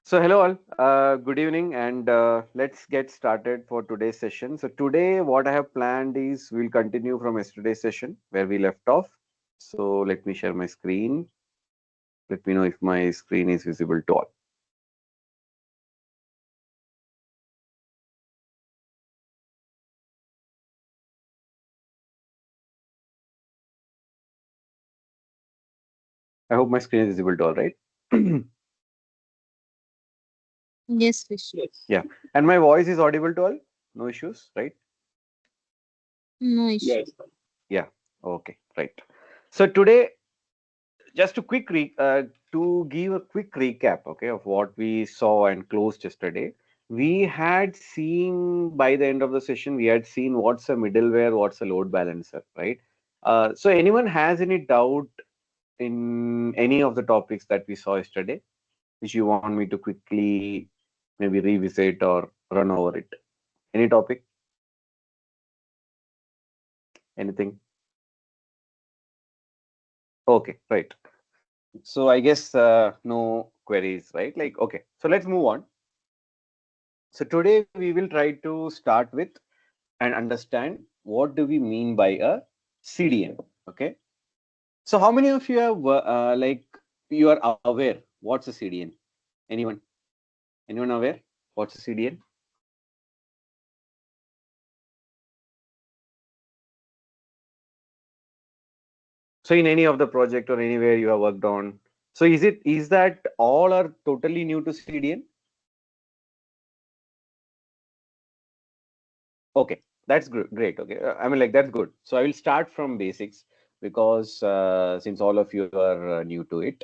So hello all, good evening, and let's get started for today's session. So today what I have planned is we'll continue from yesterday's session where we left off. So let me share my screen. Let me know if my screen is visible to all. I hope my screen is visible to all, right? Yes, Fish. Yeah, and my voice is audible to all. No issues, right? No issue. Yeah. Okay, right. So today just to to give a quick recap, okay, of what we saw and closed yesterday. We had seen by the end of the session, we had seen what's a middleware, what's a load balancer, right? So anyone has any doubt in any of the topics that we saw yesterday, which you want me to quickly maybe revisit or run over it? Any topic? Anything? Okay, right. So I guess no queries, right? Like, okay. So let's move on. So today we will try to start with and understand what do we mean by a CDN. Okay. So how many of you have like you are aware what's a CDN? Anyone? Anyone aware what's a CDN? So in any of the project or anywhere you have worked on. So is that all are totally new to CDN? Okay, that's great. Okay, I mean like that's good. So I will start from basics because since all of you are new to it.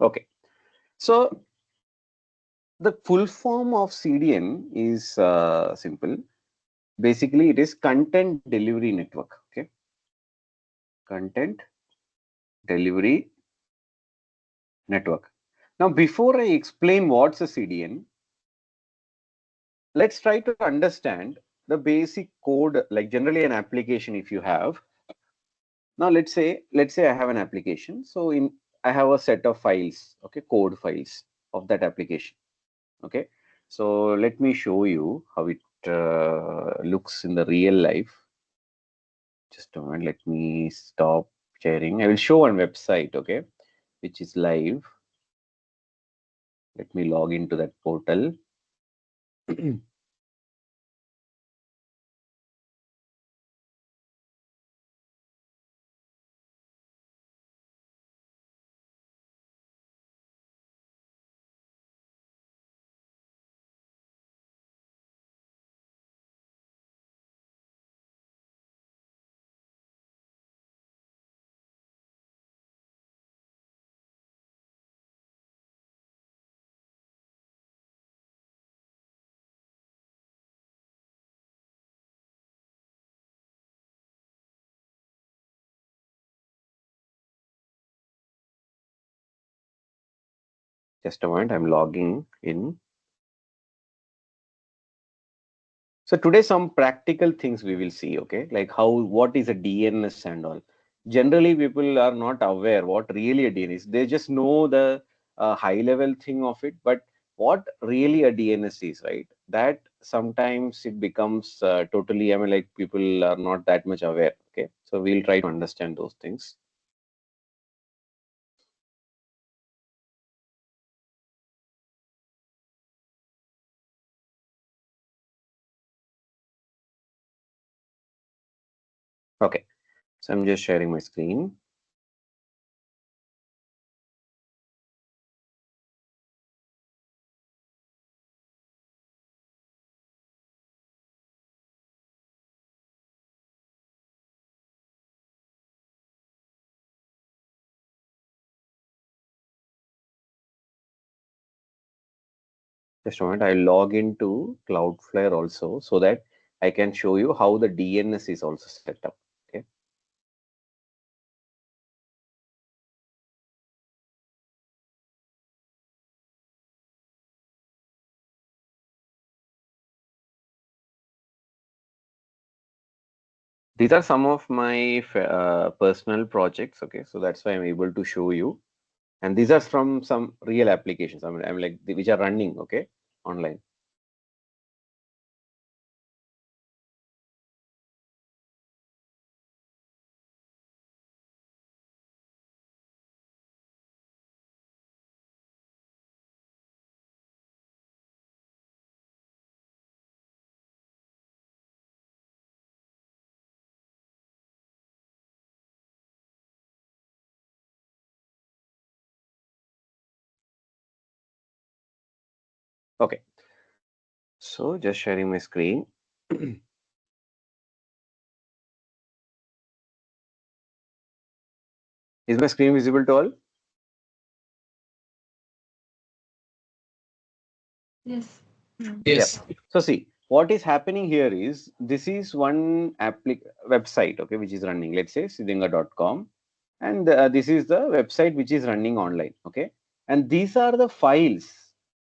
Okay, so the full form of CDN is simple. Basically, it is content delivery network. Okay, content delivery network. Now, before I explain what's a CDN, let's try to understand the basic code, like generally an application. If you have now, let's say I have an application. So in I have a set of files. Okay, code files of that application. Okay, so let me show you how it looks in the real life. Just a moment, let me stop sharing. I will show one website, okay, which is live. Let me log into that portal. Just a moment, I'm logging in. So today some practical things we will see, okay, like what is a DNS and all. Generally, people are not aware what really a DNS is. They just know the high level thing of it, but what really a DNS is, right? That sometimes it becomes totally, I mean, like people are not that much aware. Okay, so we'll try to understand those things. Okay, so I'm just sharing my screen. Just a moment, I'll log into Cloudflare also so that I can show you how the DNS is also set up. Okay. These are some of my personal projects. Okay, so that's why I'm able to show you. And these are from some real applications. I mean, I'm like which are running. Okay, online. Okay, so just sharing my screen. Is my screen visible to all? Yes. Yeah. Yes. So see, what is happening here is this is one website, okay, which is running. Let's say Siddhinga.com, and this is the website which is running online, okay. And these are the files,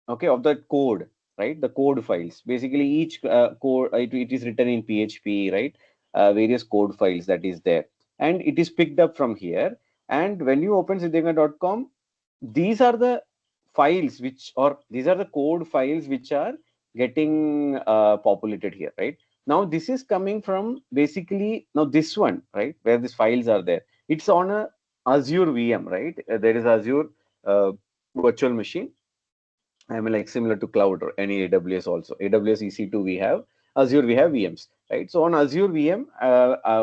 okay, of the code, right? The code files. Basically, each code it is written in PHP, right? Various code files that is there, and it is picked up from here. And when you open Siddhinga.com, these are the files which, or these are the code files which are getting populated here, right? Now this is coming from basically now this one, right, where these files are there. It's on a Azure VM, right? There is Azure uh, virtual machine. I mean, like similar to cloud or any AWS also. AWS EC2 we have, Azure we have VMs, right? So on Azure VM,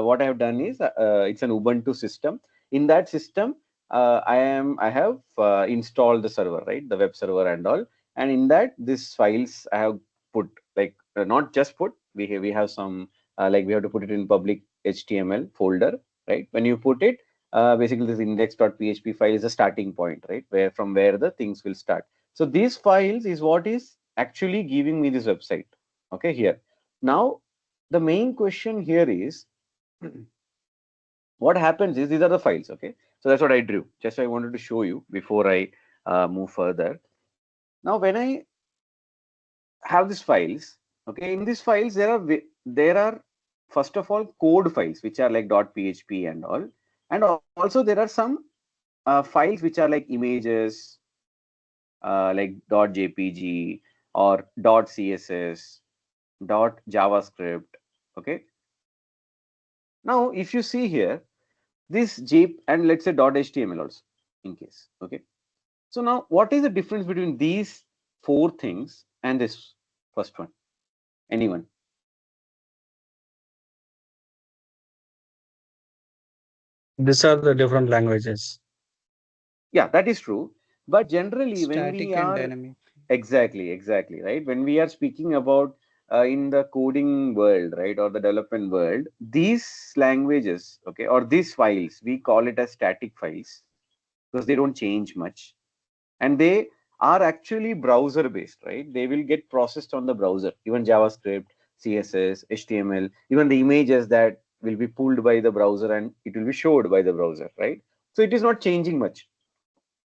what I have done is it's an Ubuntu system. In that system, I have installed the server, right, the web server and all, and in that these files I have put, like not just put, we have some like we have to put it in public HTML folder, right? When you put it, basically this index.php file is a starting point, right, where from where the things will start. So these files is what is actually giving me this website. Okay, here. Now, the main question here is what happens is these are the files. Okay, so that's what I drew. Just I wanted to show you before I move further. Now, when I have these files, okay, in these files there are first of all code files which are like .php and all, and also there are some files which are like images, like .jpg or .css, .javascript. Okay. Now, if you see here, this J and let's say .html also in case. Okay. So now, what is the difference between these four things and this first one? Anyone? These are the different languages. Yeah, that is true. But generally, when we Static and are dynamic. exactly, right? When we are speaking about in the coding world, right, or the development world, these languages, okay, or these files, we call it as static files because they don't change much, and they are actually browser based, right? They will get processed on the browser. Even JavaScript, CSS, HTML, even the images that will be pulled by the browser and it will be showed by the browser, right? So it is not changing much.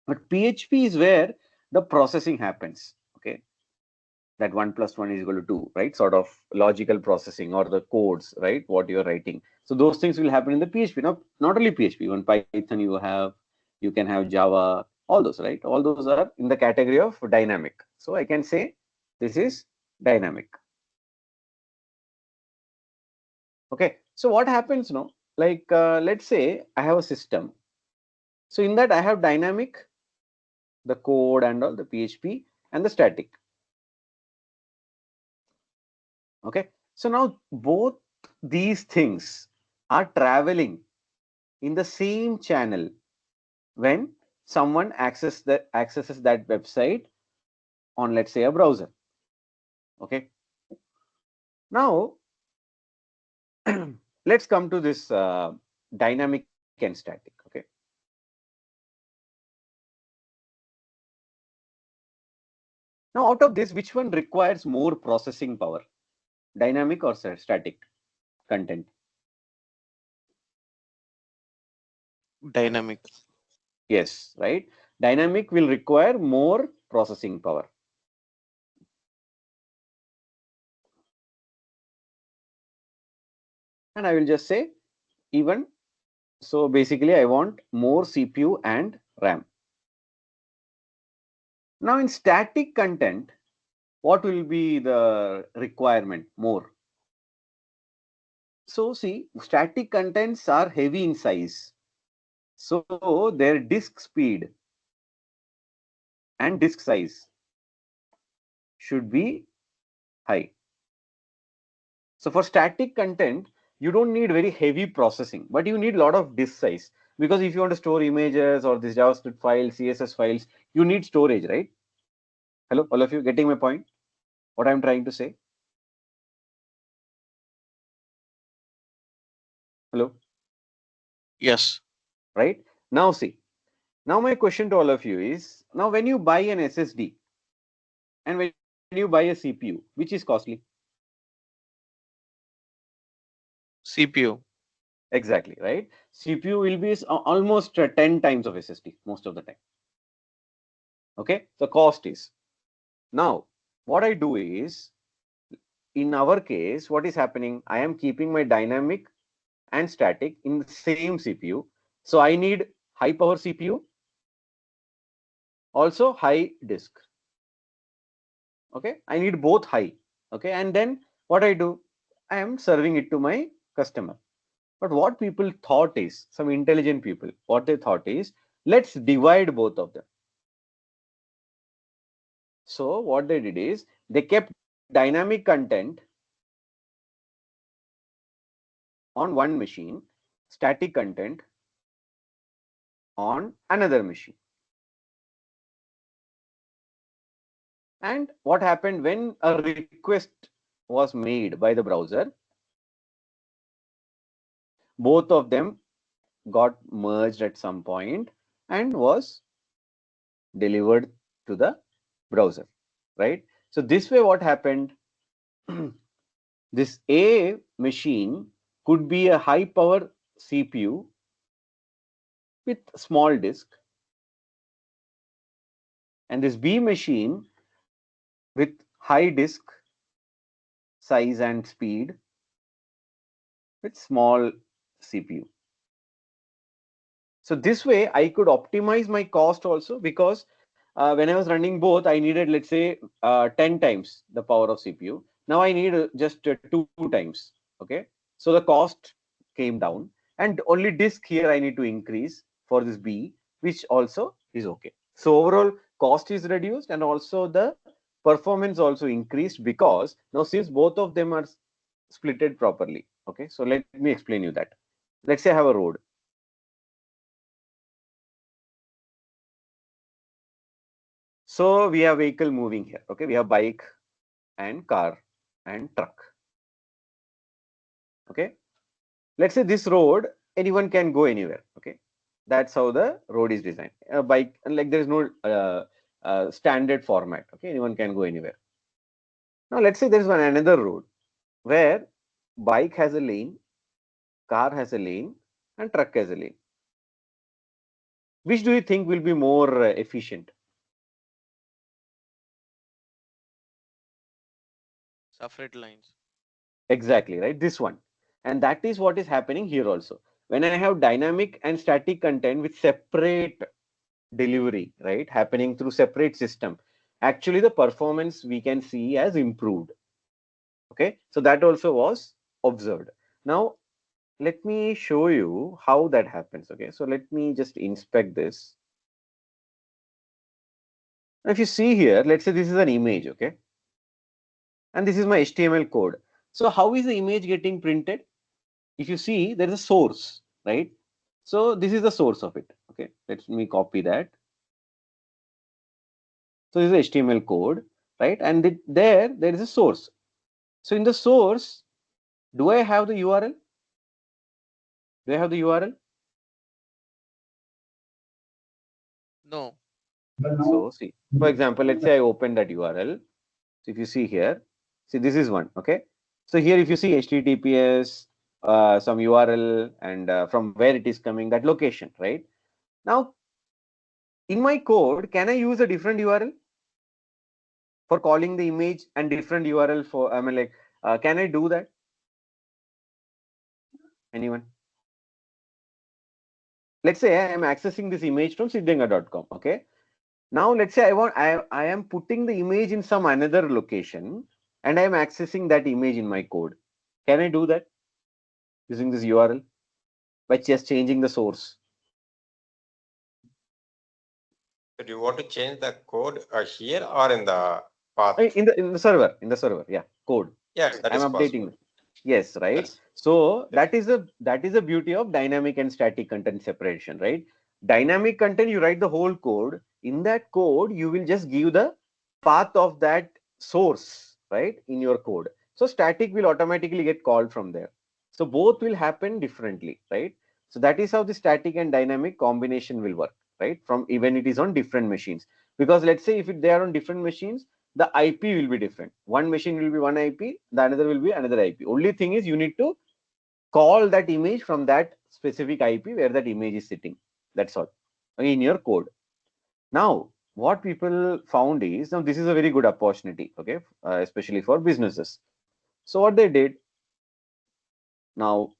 But PHP is where the processing happens. Okay, that 1 + 1 is equal to 2, right? Sort of logical processing or the codes, right? What you're writing. So those things will happen in the PHP. Now, not only PHP, even Python you can have Java, all those, right? All those are in the category of dynamic. So I can say this is dynamic. Okay. So what happens now? Like, let's say I have a system. So in that I have dynamic, the code and all the PHP and the static. Okay. So now both these things are traveling in the same channel when someone accesses that website on, let's say, a browser. Okay. Now let's come to this dynamic and static. Okay. Now out of this, which one requires more processing power, dynamic or static content? Dynamic. Yes, right. Dynamic will require more processing power. and I will just say even. So basically I want more CPU and RAM. Now in static content, what will be the requirement more? So see, static contents are heavy in size. So their disk speed and disk size should be high. So for static content, you don't need very heavy processing, but you need a lot of disk size, because if you want to store images or this JavaScript files, CSS files, you need storage, right? Hello, all of you getting my point? What I'm trying to say? Hello, Yes. right? Now see, now my question to all of you is, now when you buy an SSD and when you buy a CPU, which is costly? CPU. Exactly, right? CPU will be almost 10 times of SSD most of the time. Okay, the cost is. Now, what I do is, in our case, what is happening? I am keeping my dynamic and static in the same CPU. So I need high power CPU, also high disk. Okay, I need both high. Okay, and then what I do? I am serving it to my customer. But what people thought is, some intelligent people, what they thought is, let's divide both of them. So what they did is, they kept dynamic content on one machine, static content on another machine. And what happened when a request was made by the browser, both of them got merged at some point and was delivered to the browser, right? So this way what happened, this A machine could be a high power CPU with small disk, and this B machine with high disk size and speed with small CPU. So this way I could optimize my cost also, because when I was running both, I needed, let's say, 10 times the power of CPU. Now I need just 2 times. Okay, so the cost came down, and only disk here I need to increase for this B, which also is okay. So overall cost is reduced, and also the performance also increased, because now since both of them are splitted properly. Okay, so let me explain you that. Let's say I have a road. So we have vehicle moving here. Okay, we have bike and car and truck. Okay, let's say this road, anyone can go anywhere. Okay, that's how the road is designed. A bike, like, there is no standard format. Okay, anyone can go anywhere. Now let's say there is one another road where bike has a lane, car has a lane, and truck has a lane. Which do you think will be more efficient? Separate lines. Exactly, right? This one. And that is what is happening here also. When I have dynamic and static content with separate delivery, right, happening through separate system, actually the performance we can see has improved. Okay, so that also was observed. Now let me show you how that happens. Okay, so let me just inspect this. Now, if you see here, let's say this is an image. Okay, and this is my HTML code. So how is the image getting printed? If you see, there is a source, right? So this is the source of it. Okay, let me copy that. So this is HTML code, right? And there is a source. So in the source, do I have the URL? Do I have the URL? No. So see, for example, let's say I open that URL. So if you see here, see, this is one. Okay, so here if you see HTTPS, some URL, and from where it is coming, that location, right? Now in my code, can I use a different URL for calling the image and different URL for, I mean, like, can I do that? Anyone? Let's say I am accessing this image from siddhanga.com. Okay. Now let's say I am putting the image in some another location and I am accessing that image in my code. Can I do that using this URL by just changing the source? So do you want to change the code here or in the path? In the server, yeah, code. Yes, that I'm is updating. possible. Yes, right. That's So yes. that is the beauty of dynamic and static content separation, right? Dynamic content, you write the whole code. In that code, you will just give the path of that source, right, in your code. So static will automatically get called from there. So both will happen differently, right? So that is how the static and dynamic combination will work, right? From even it is on different machines. Because let's say if they are on different machines, the IP will be different. One machine will be one IP, the another will be another IP. Only thing is you need to call that image from that specific IP where that image is sitting. That's all in your code. Now, what people found is now this is a very good opportunity, okay, especially for businesses. So what they did now,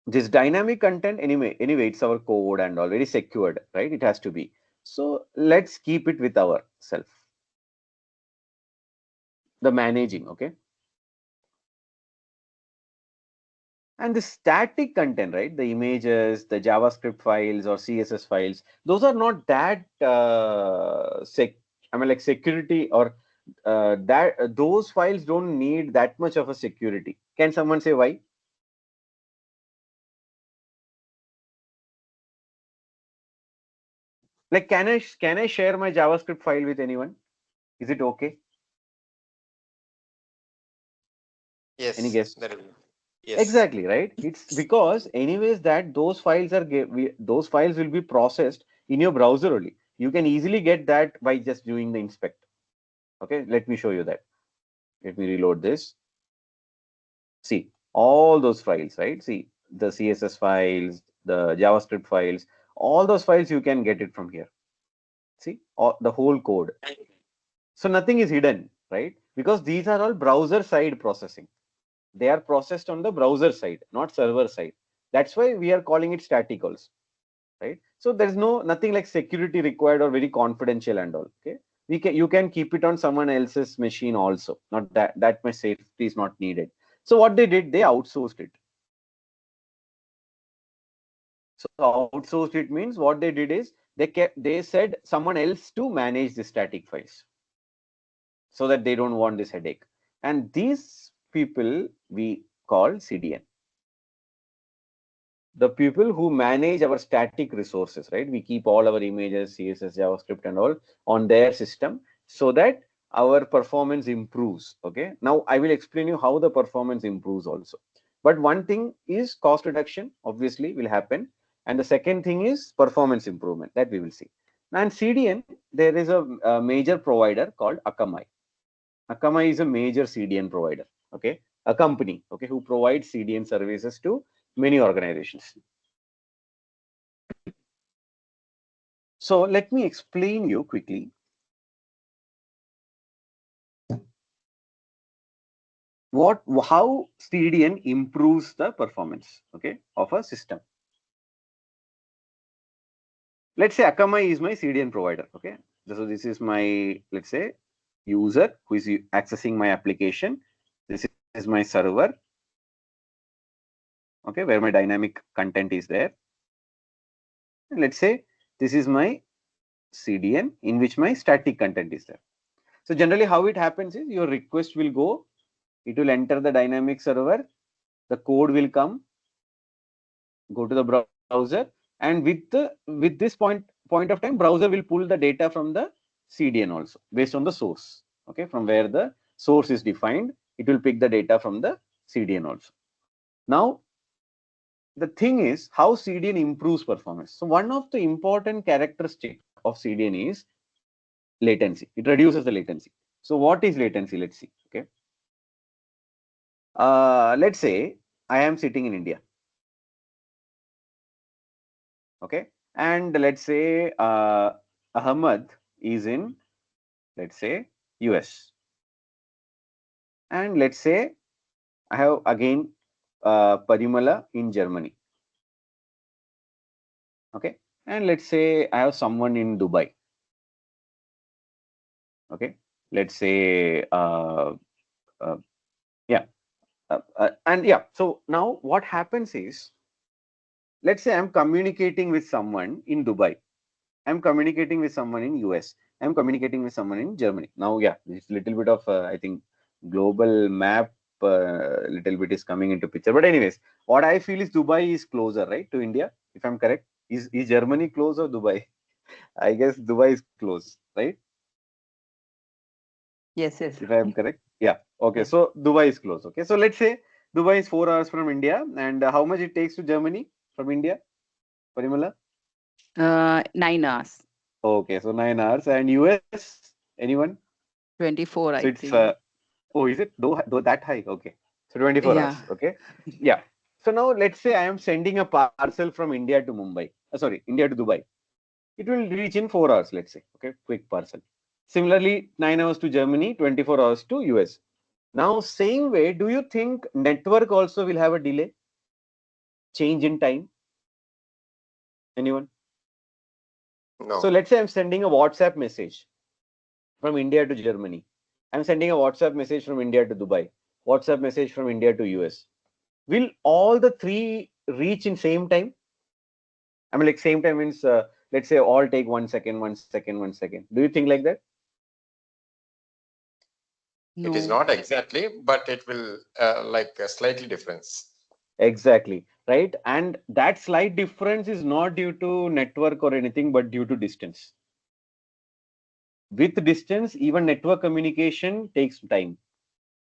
this dynamic content anyway, it's our code and all very secured, right? It has to be. So let's keep it with ourself. The managing, okay. And the static content, right? The images, the JavaScript files or CSS files, those are not that I mean, like security or that those files don't need that much of a security. Can someone say why? Like, can I share my JavaScript file with anyone? Is it okay? Any Yes, guess? that will yes. Exactly, right? It's because anyways that those files are those files will be processed in your browser only. You can easily get that by just doing the inspect. Okay, let me show you that. Let me reload this. See all those files, right? See the CSS files, the JavaScript files, all those files you can get it from here. See all, the whole code. So nothing is hidden, right? Because these are all browser side processing. They are processed on the browser side, not server side. That's why we are calling it static also, right? So there's nothing like security required or very confidential and all. Okay, you can keep it on someone else's machine also. Not that much safety is not needed. So what they did, they outsourced it. So outsourced it means what they did is they said someone else to manage the static files so that they don't want this headache. And these people we call CDN. The people who manage our static resources, right? We keep all our images, CSS, JavaScript, and all on their system so that our performance improves. Okay. Now I will explain you how the performance improves also. But one thing is cost reduction, obviously, will happen. And the second thing is performance improvement that we will see. Now in CDN, there is a major provider called Akamai. Akamai is a major CDN provider. Okay. A company, okay, who provides CDN services to many organizations. So let me explain you quickly how CDN improves the performance, okay, of a system. Let's say Akamai is my CDN provider, okay. So this is my, let's say, user who is accessing my application. This is my server, okay, where my dynamic content is there. And let's say this is my CDN in which my static content is there. So generally how it happens is your request will go, it will enter the dynamic server, the code will come, go to the browser, and with this point of time, browser will pull the data from the CDN also based on the source. Okay, from where the source is defined, it will pick the data from the CDN also. Now the thing is how CDN improves performance. So one of the important characteristic of CDN is latency. It reduces the latency. So what is latency? Let's see. Okay, let's say I am sitting in India. Okay, and let's say Ahmad is in, let's say, US, and let's say I have again Parimala in Germany. Okay, and let's say I have someone in Dubai. Okay, let's say uh, yeah, and yeah. So now what happens is, let's say I'm communicating with someone in Dubai. I'm communicating with someone in US. I'm communicating with someone in Germany. Now, yeah, this little bit of I think global map little bit is coming into picture. But anyways, what I feel is Dubai is closer, right, to India. If I'm correct, is Germany close or Dubai? I guess Dubai is close, right? Yes, yes. If I am correct, yeah. Okay, Yes. so Dubai is close. Okay, so let's say Dubai is 4 hours from India, and how much it takes to Germany from India, Parimala? 9 hours. Okay, so 9 hours, and US, anyone? 24, So I it's think. oh, is it though that high? Okay, so 24 Yeah. hours. Okay, yeah. So now let's say I am sending a parcel from India to Mumbai. Sorry, India to Dubai. It will reach in 4 hours. Let's say, okay, quick parcel. Similarly, 9 hours to Germany, 24 hours to US. Now, same way, do you think network also will have a delay, change in time? Anyone? So No. let's say I'm sending a WhatsApp message from India to Germany. I'm sending a WhatsApp message from India to Dubai. WhatsApp message from India to US. Will all the three reach in same time? I mean, like same time means let's say all take 1 second, 1 second, 1 second. Do you think like that? It is No. not exactly, but it will like a slightly difference. Exactly, right? And that slight difference is not due to network or anything, but due to distance. With distance, even network communication takes time.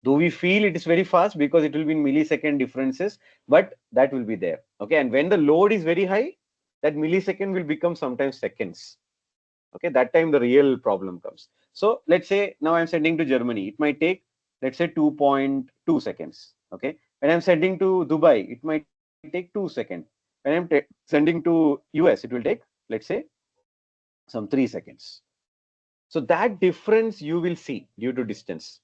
Though we feel it is very fast because it will be in millisecond differences, but that will be there. Okay, and when the load is very high, that millisecond will become sometimes seconds. Okay, that time the real problem comes. So let's say now I'm sending to Germany, it might take, let's say, 2.2 seconds. Okay, when I'm sending to Dubai, it might take 2 seconds. When I'm sending to US, it will take, let's say, some 3 seconds. So that difference you will see due to distance,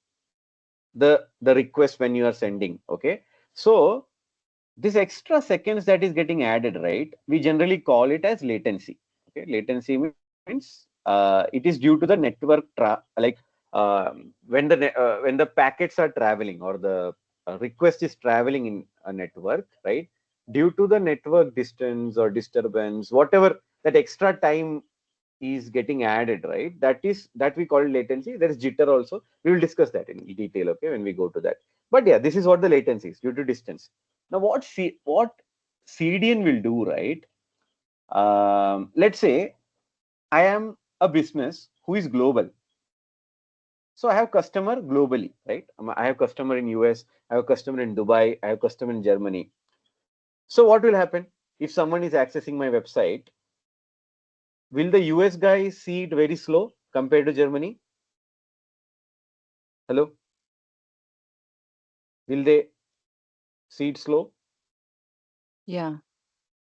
the request when you are sending. Okay, so this extra seconds that is getting added, right, we generally call it as latency. Okay, latency means it is due to the network when the packets are traveling or the request is traveling in a network, right, due to the network distance or disturbance, whatever that extra time is getting added, right, that we call latency. There is jitter also. We will discuss that in detail, okay, when we go to that. But yeah, this is what the latency is due to distance. Now, what CDN will do, right? Let's say I am a business who is global. So I have customer globally, right? I have customer in US, I have customer in Dubai, I have customer in Germany. So what will happen if someone is accessing my website? Will the US guy see it very slow compared to Germany? Hello? Will they see it slow? Yeah.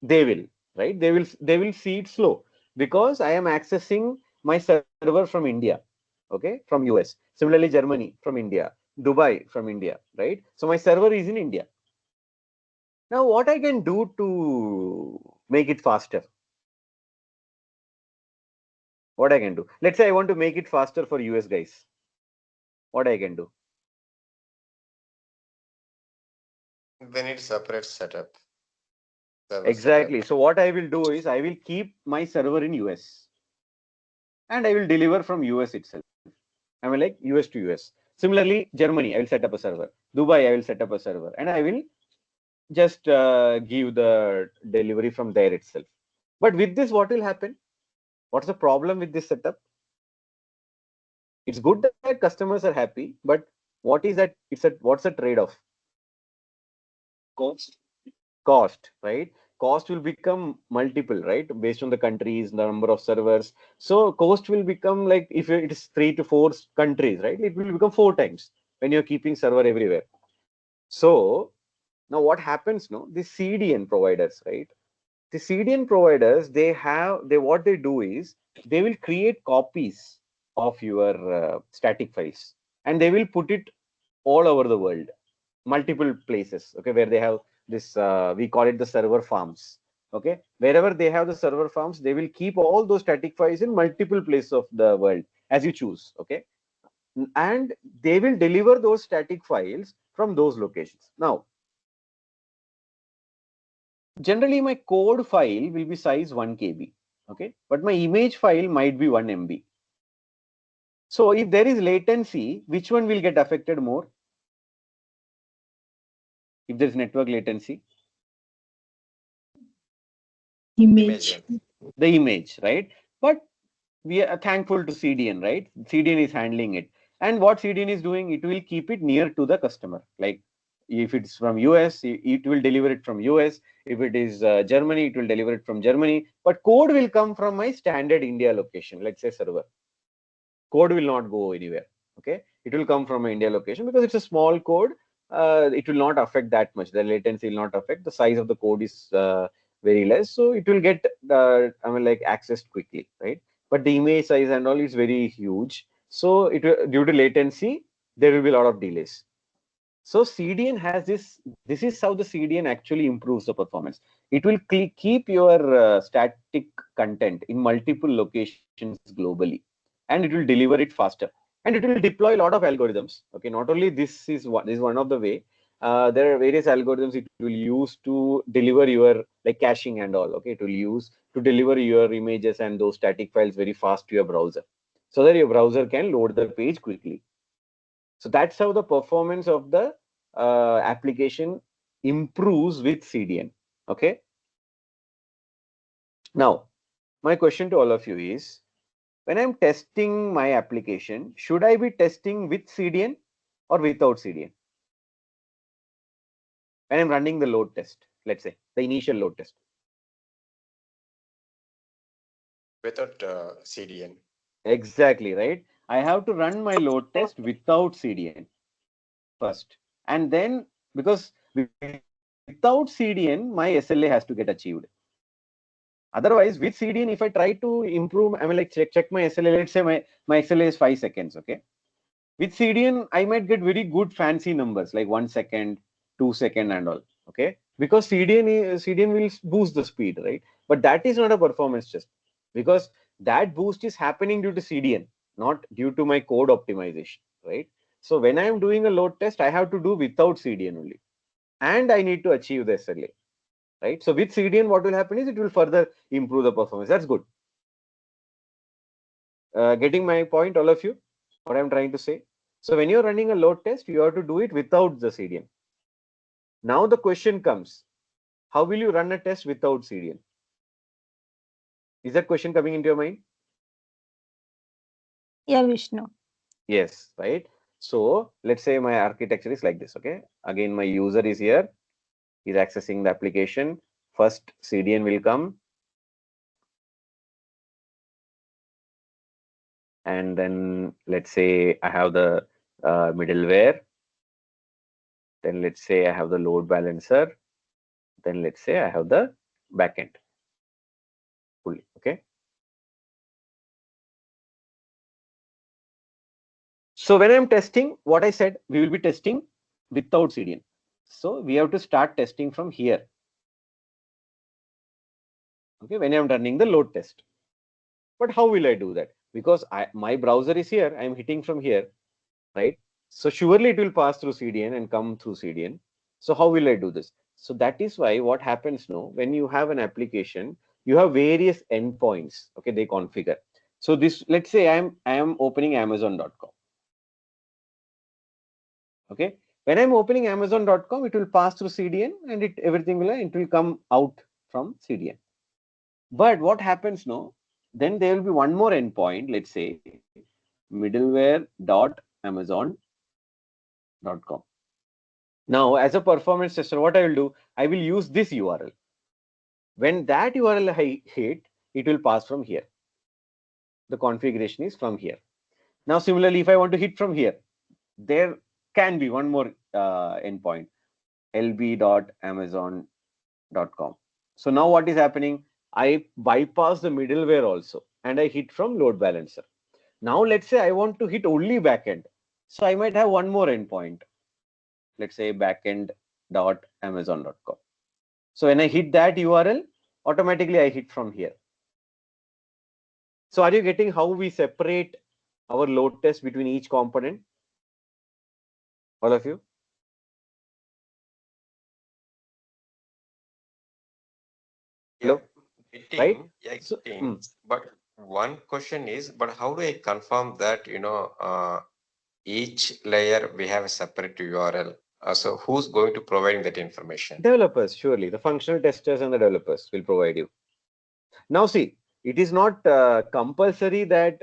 They will, right? They will see it slow because I am accessing my server from India, okay, from US. Similarly, Germany from India, Dubai from India, right? So my server is in India. Now, what I can do to make it faster? What I can do? Let's say I want to make it faster for US guys. What I can do? They need separate setup, server setup. Exactly. So what I will do is I will keep my server in US and I will deliver from US itself. I mean, like US to US. Similarly, Germany, I will set up a server. Dubai, I will set up a server, and I will just give the delivery from there itself. But with this, what will happen? What's the problem with this setup? It's good that customers are happy, but what is that? What's the trade-off? Cost. Cost, right? Cost will become multiple, right? Based on the countries, the number of servers. So cost will become like if it is 3 to 4 countries, right? It will become 4 times when you're keeping server everywhere. So now what happens? No, the CDN providers, right? The CDN providers, they what they do is they will create copies of your static files and they will put it all over the world. multiple places, okay, where they have this, we call it the server farms. Okay, wherever they have the server farms, they will keep all those static files in multiple places of the world as you choose. Okay, and they will deliver those static files from those locations. Now, generally my code file will be size 1 KB. Okay, but my image file might be 1 MB. So if there is latency, which one will get affected more? If there is network latency, Image. the image, right? But we are thankful to CDN, right? CDN is handling it. And what CDN is doing, it will keep it near to the customer. Like if it's from US, it will deliver it from US. If it is Germany, it will deliver it from Germany. But code will come from my standard India location, let's say server. Code will not go anywhere. Okay, it will come from an India location because it's a small code. It will not affect that much. The latency will not affect. The size of the code is very less, so it will get like accessed quickly, right? But the image size and all is very huge, so it will, due to latency, there will be a lot of delays. So CDN has this. This is how the CDN actually improves the performance. It will keep your static content in multiple locations globally, and it will deliver it faster. And it will deploy a lot of algorithms. Okay, not only this is one of the way. There are various algorithms it will use to deliver your like caching and all. Okay, it will use to deliver your images and those static files very fast to your browser, so that your browser can load the page quickly. So that's how the performance of the application improves with CDN. Okay. Now, my question to all of you is, when I'm testing my application, should I be testing with CDN or without CDN? When I'm running the load test, let's say the initial load test. Without CDN. Exactly, right? I have to run my load test without CDN first. And then, because without CDN, my SLA has to get achieved. Otherwise, with CDN, if I try to improve, I mean, like check my SLA, let's say my SLA is 5 seconds, okay? With CDN, I might get very good fancy numbers like 1 second, 2 second and all, okay? Because CDN will boost the speed, right? But that is not a performance test because that boost is happening due to CDN, not due to my code optimization, right? So when I am doing a load test, I have to do without CDN only. And I need to achieve the SLA. Right? So with CDN, what will happen is it will further improve the performance. That's good. Getting my point, all of you, what I'm trying to say. So when you're running a load test, you have to do it without the CDN. Now the question comes, how will you run a test without CDN? Is that question coming into your mind? Yeah, Vishnu. Yes, right. So let's say my architecture is like this. Okay. Again, my user is here. He's accessing the application. First CDN will come. And then let's say I have the middleware. Then let's say I have the load balancer. Then let's say I have the backend fully. Okay. So when I'm testing, what I said, we will be testing without CDN. So we have to start testing from here. Okay, when I'm running the load test. But how will I do that? Because my browser is here, I'm hitting from here, right? So surely it will pass through CDN and come through CDN. So how will I do this? So that is why what happens now, when you have an application, you have various endpoints. Okay, they configure. So this, let's say I am opening Amazon.com. Okay, when I'm opening Amazon.com, it will pass through CDN and everything will come out from CDN. But what happens now? Then there will be one more endpoint. Let's say middleware.amazon.com. Now, as a performance tester, what I will do? I will use this URL. When that URL I hit, it will pass from here. The configuration is from here. Now, similarly, if I want to hit from here, there can be one more endpoint, lb.amazon.com. So now what is happening? I bypass the middleware also, and I hit from load balancer. Now let's say I want to hit only backend. So I might have one more endpoint, let's say backend.amazon.com. So when I hit that URL, automatically I hit from here. So are you getting how we separate our load test between each component? All of you? Hello? Right? Yeah, So, getting. But one question is, but how do I confirm that, each layer we have a separate URL? So who's going to provide that information? developers, surely. The functional testers and the developers will provide you. Now see, it is not compulsory that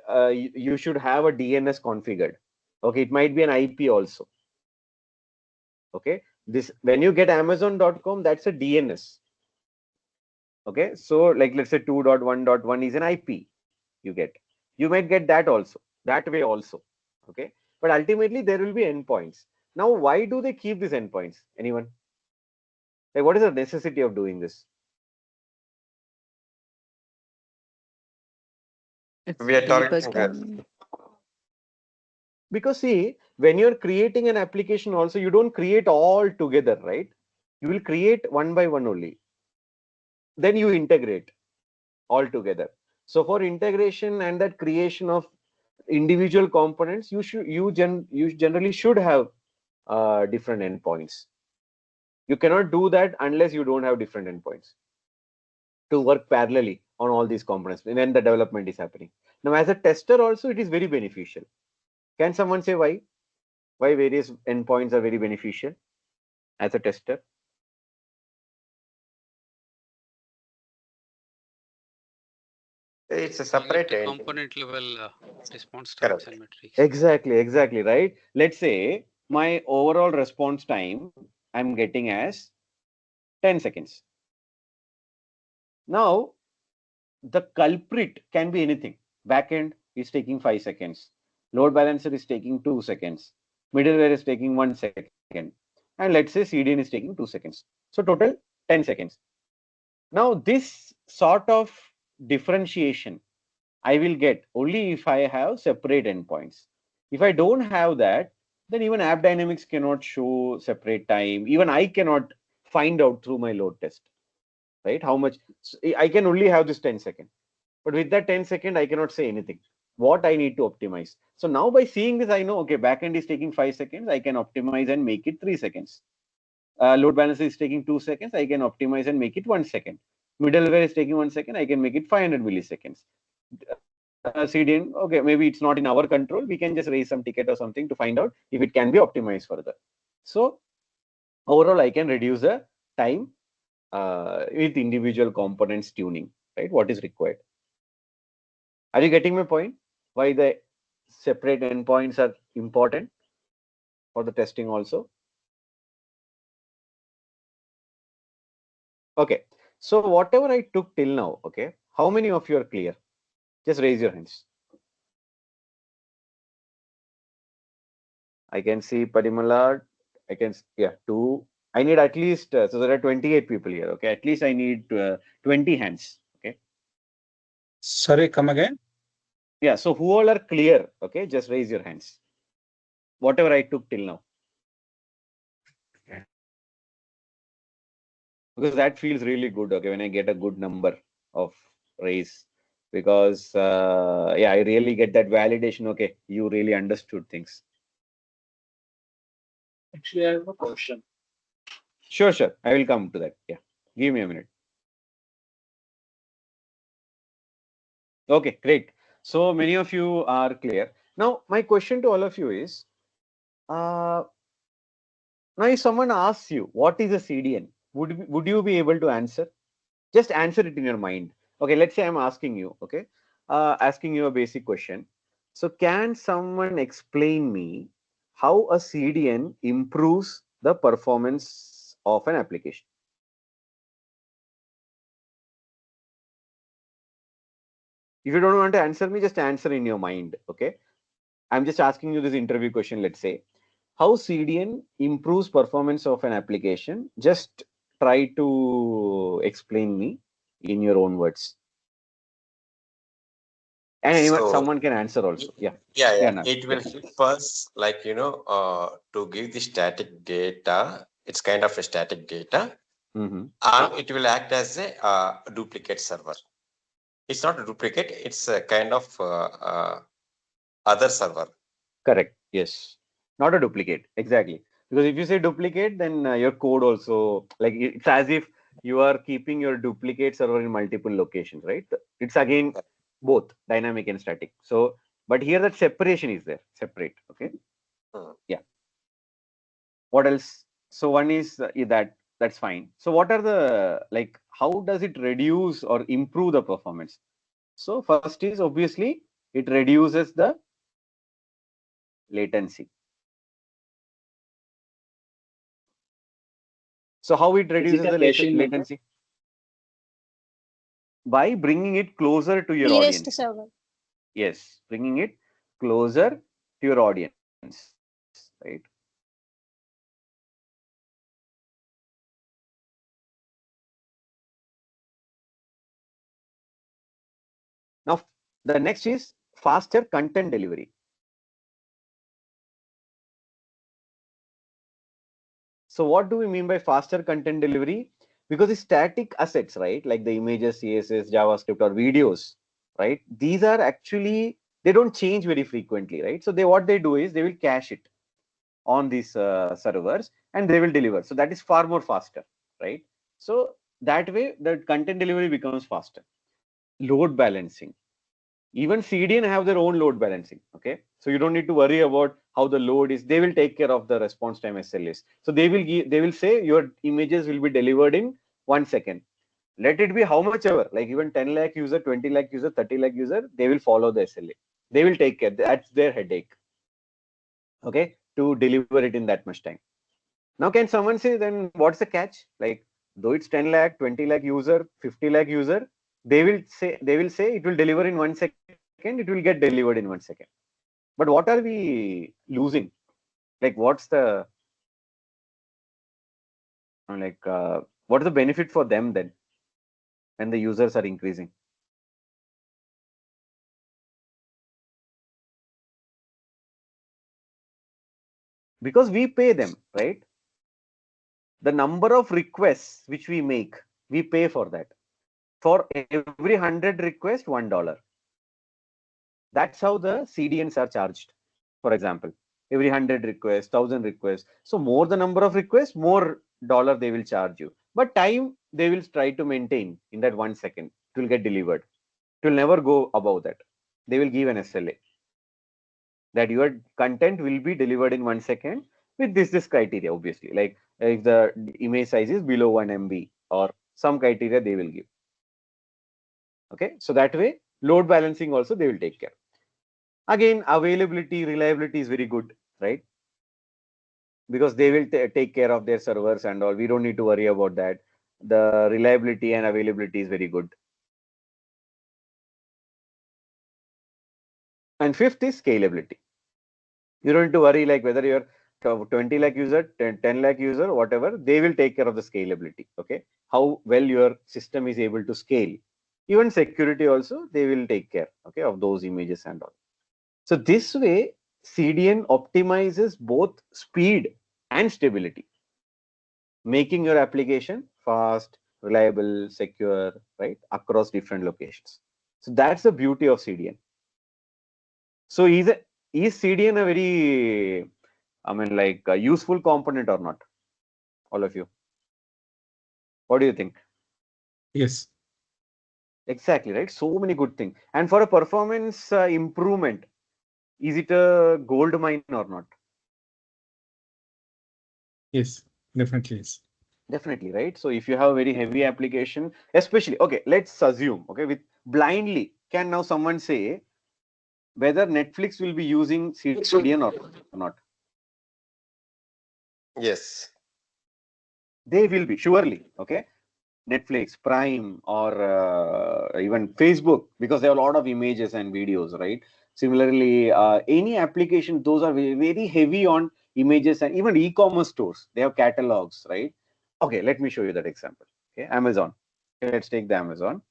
you should have a DNS configured. Okay, it might be an IP also. Okay, this when you get Amazon.com, that's a DNS. Okay, so like let's say 2.1.1 is an IP you get. You might get that also, that way also. Okay, but ultimately there will be endpoints. Now, why do they keep these endpoints? Anyone? Like, what is the necessity of doing this? If We are developers targeting that. can, Because see, when you're creating an application also, you don't create all together, right? You will create one by one only. Then you integrate all together. So for integration and that creation of individual components, you generally should have different endpoints. You cannot do that unless you don't have different endpoints to work parallelly on all these components when the development is happening. Now, as a tester also, it is very beneficial. Can someone say why? Why various endpoints are very beneficial as a tester? It's a You get separate the entity. component level response times Correct. and metrics. Exactly, right? Let's say my overall response time I'm getting as 10 seconds. Now, the culprit can be anything. Backend is taking 5 seconds. Load balancer is taking 2 seconds. Middleware is taking 1 second. And let's say CDN is taking 2 seconds. So total 10 seconds. Now, this sort of differentiation I will get only if I have separate endpoints. If I don't have that, then even AppDynamics cannot show separate time. Even I cannot find out through my load test, right? How much I can only have this 10 second. But with that 10 second, I cannot say anything. What I need to optimize. So now by seeing this, I know, okay, backend is taking 5 seconds. I can optimize and make it 3 seconds. Load balancer is taking 2 seconds. I can optimize and make it 1 second. Middleware is taking 1 second. I can make it 500 milliseconds. CDN, okay, maybe it's not in our control. We can just raise some ticket or something to find out if it can be optimized further. So overall, I can reduce the time with individual components tuning, right? What is required. Are you getting my point? Why the separate endpoints are important for the testing also? Okay. So whatever I took till now, okay, how many of you are clear? Just raise your hands. I can see Parimala. I can, yeah, 2. I need at least, so there are 28 people here. Okay. At least I need 20 hands. Okay. Sorry, come again. Yeah. So who all are clear? Okay. Just raise your hands. Whatever I took till now. Because that feels really good. Okay. When I get a good number of raise, because yeah, I really get that validation. Okay. You really understood things. Actually, I have a question. Sure. I will come to that. Yeah. Give me a minute. Okay, great. So many of you are clear. Now, my question to all of you is, now if someone asks you, what is a CDN? Would you be able to answer? Just answer it in your mind. Okay, let's say I'm asking you, okay, asking you a basic question. So can someone explain me how a CDN improves the performance of an application? If you don't want to answer me, just answer in your mind, okay? I'm just asking you this interview question, let's say. How CDN improves performance of an application? Just try to explain me in your own words. And anyone, So someone can answer also. Yeah. yeah, Nat. it will help us like, to give the static data. It's kind of a static data, Mm-hmm. and it will act as a duplicate server. It's not a duplicate, it's a kind of other server. Correct. Yes. Not a duplicate. Exactly. Because if you say duplicate, then your code also, like it's as if you are keeping your duplicate server in multiple locations, right? It's again both dynamic and static. So, but here that separation is there, separate. Okay. Hmm. Yeah. What else? So one is that's fine. So what are the, like, how does it reduce or improve the performance? So first is obviously it reduces the latency. So how it reduces the latency? By bringing it closer to your Nearest audience. server. Yes, bringing it closer to your audience, right? Now, the next is faster content delivery. So what do we mean by faster content delivery? Because the static assets, right, like the images, CSS, JavaScript, or videos, right, these are actually, they don't change very frequently, right? So what they do is they will cache it on these servers and they will deliver. So that is far more faster, right? So that way the content delivery becomes faster. Load balancing. Even CDN have their own load balancing. Okay, so you don't need to worry about how the load is. They will take care of the response time SLAs. So they will say your images will be delivered in 1 second. Let it be how much ever, like even 10 lakh user, 20 lakh user, 30 lakh user, they will follow the SLA. They will take care. That's their headache. Okay, to deliver it in that much time. Now, can someone say then what's the catch? Like, though it's 10 lakh, 20 lakh user, 50 lakh user, they will say it will deliver in 1 second, it will get delivered in 1 second. But what are we losing? Like, what's the benefit for them then when the users are increasing? Because we pay them, right? The number of requests which we make, we pay for that. For every 100 requests, $1. That's how the CDNs are charged. For example, every 100 requests, 1,000 requests. So more the number of requests, more dollar they will charge you. But time they will try to maintain in that 1 second. It will get delivered. It will never go above that. They will give an SLA that your content will be delivered in 1 second with this criteria, obviously. Like if the image size is below 1 MB or some criteria they will give. Okay, so that way load balancing also they will take care. Again, availability, reliability is very good, right? Because they will take care of their servers and all. We don't need to worry about that. The reliability and availability is very good. And fifth is scalability. You don't need to worry like whether you're 20 lakh user, 10 lakh user, whatever, they will take care of the scalability. Okay. How well your system is able to scale. Even security also, they will take care, okay, of those images and all. So this way, CDN optimizes both speed and stability, making your application fast, reliable, secure, right, across different locations. So that's the beauty of CDN. So is CDN a very, I mean, like a useful component or not? All of you, what do you think? Yes. Exactly, right? So many good things. And for a performance improvement, is it a gold mine or not? Yes. Definitely yes. Definitely, right? So if you have a very heavy application, especially, okay, let's assume, okay, with blindly, can now someone say whether Netflix will be using CDN or not? Yes. They will be, surely, okay? Netflix, Prime, or even Facebook, because there are a lot of images and videos, right? Similarly, any application, those are very, very heavy on images, and even e-commerce stores, they have catalogs, right? Okay, let me show you that example. Okay, Amazon. Let's take the Amazon.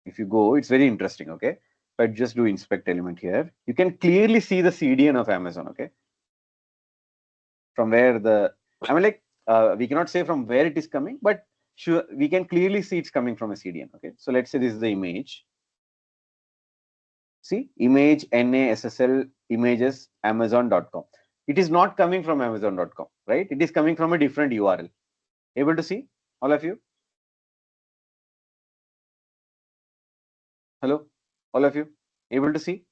If you go, it's very interesting. Okay, but just do inspect element here. You can clearly see the CDN of Amazon. Okay, from where the we cannot say from where it is coming, but sure we can clearly see it's coming from a CDN. Okay, so let's say this is the image. See, image NASSL images Amazon.com. It is not coming from Amazon.com, right? It is coming from a different URL. Able to see, all of you? Hello, all of you, able to see?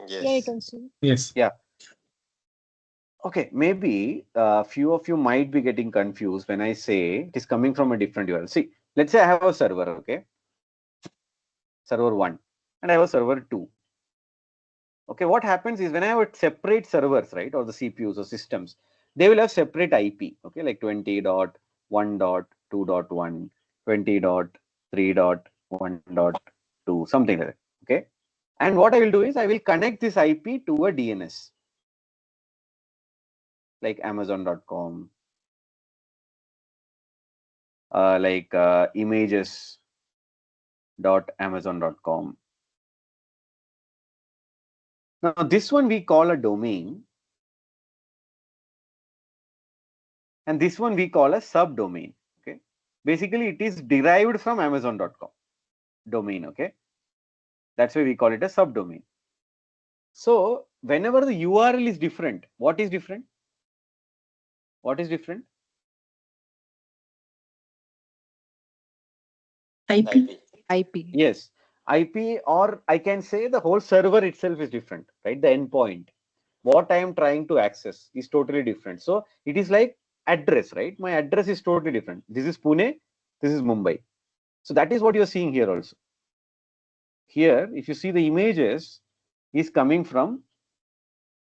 Yeah, you Yes. can see. Yes. Yeah. Okay, maybe a few of you might be getting confused when I say it is coming from a different URL. See, let's say I have a server, okay? Server 1, and I have a server 2. Okay, what happens is when I have separate servers, right, or the CPUs or systems, they will have separate IP, okay, like 20.1.2.1, 20.3.1.2, something like that, okay? And what I will do is I will connect this IP to a DNS, like Amazon.com, like images.amazon.com. Now, this one we call a domain, and this one we call a subdomain. Okay, basically it is derived from Amazon.com domain. Okay, that's why we call it a subdomain. So, whenever the URL is different, what is different? What is different? IP. IP. Yes, IP, or I can say the whole server itself is different, right? The endpoint, what I am trying to access is totally different. So it is like address, right? My address is totally different. This is Pune, this is Mumbai. So that is what you're seeing here also. Here, if you see the images is coming from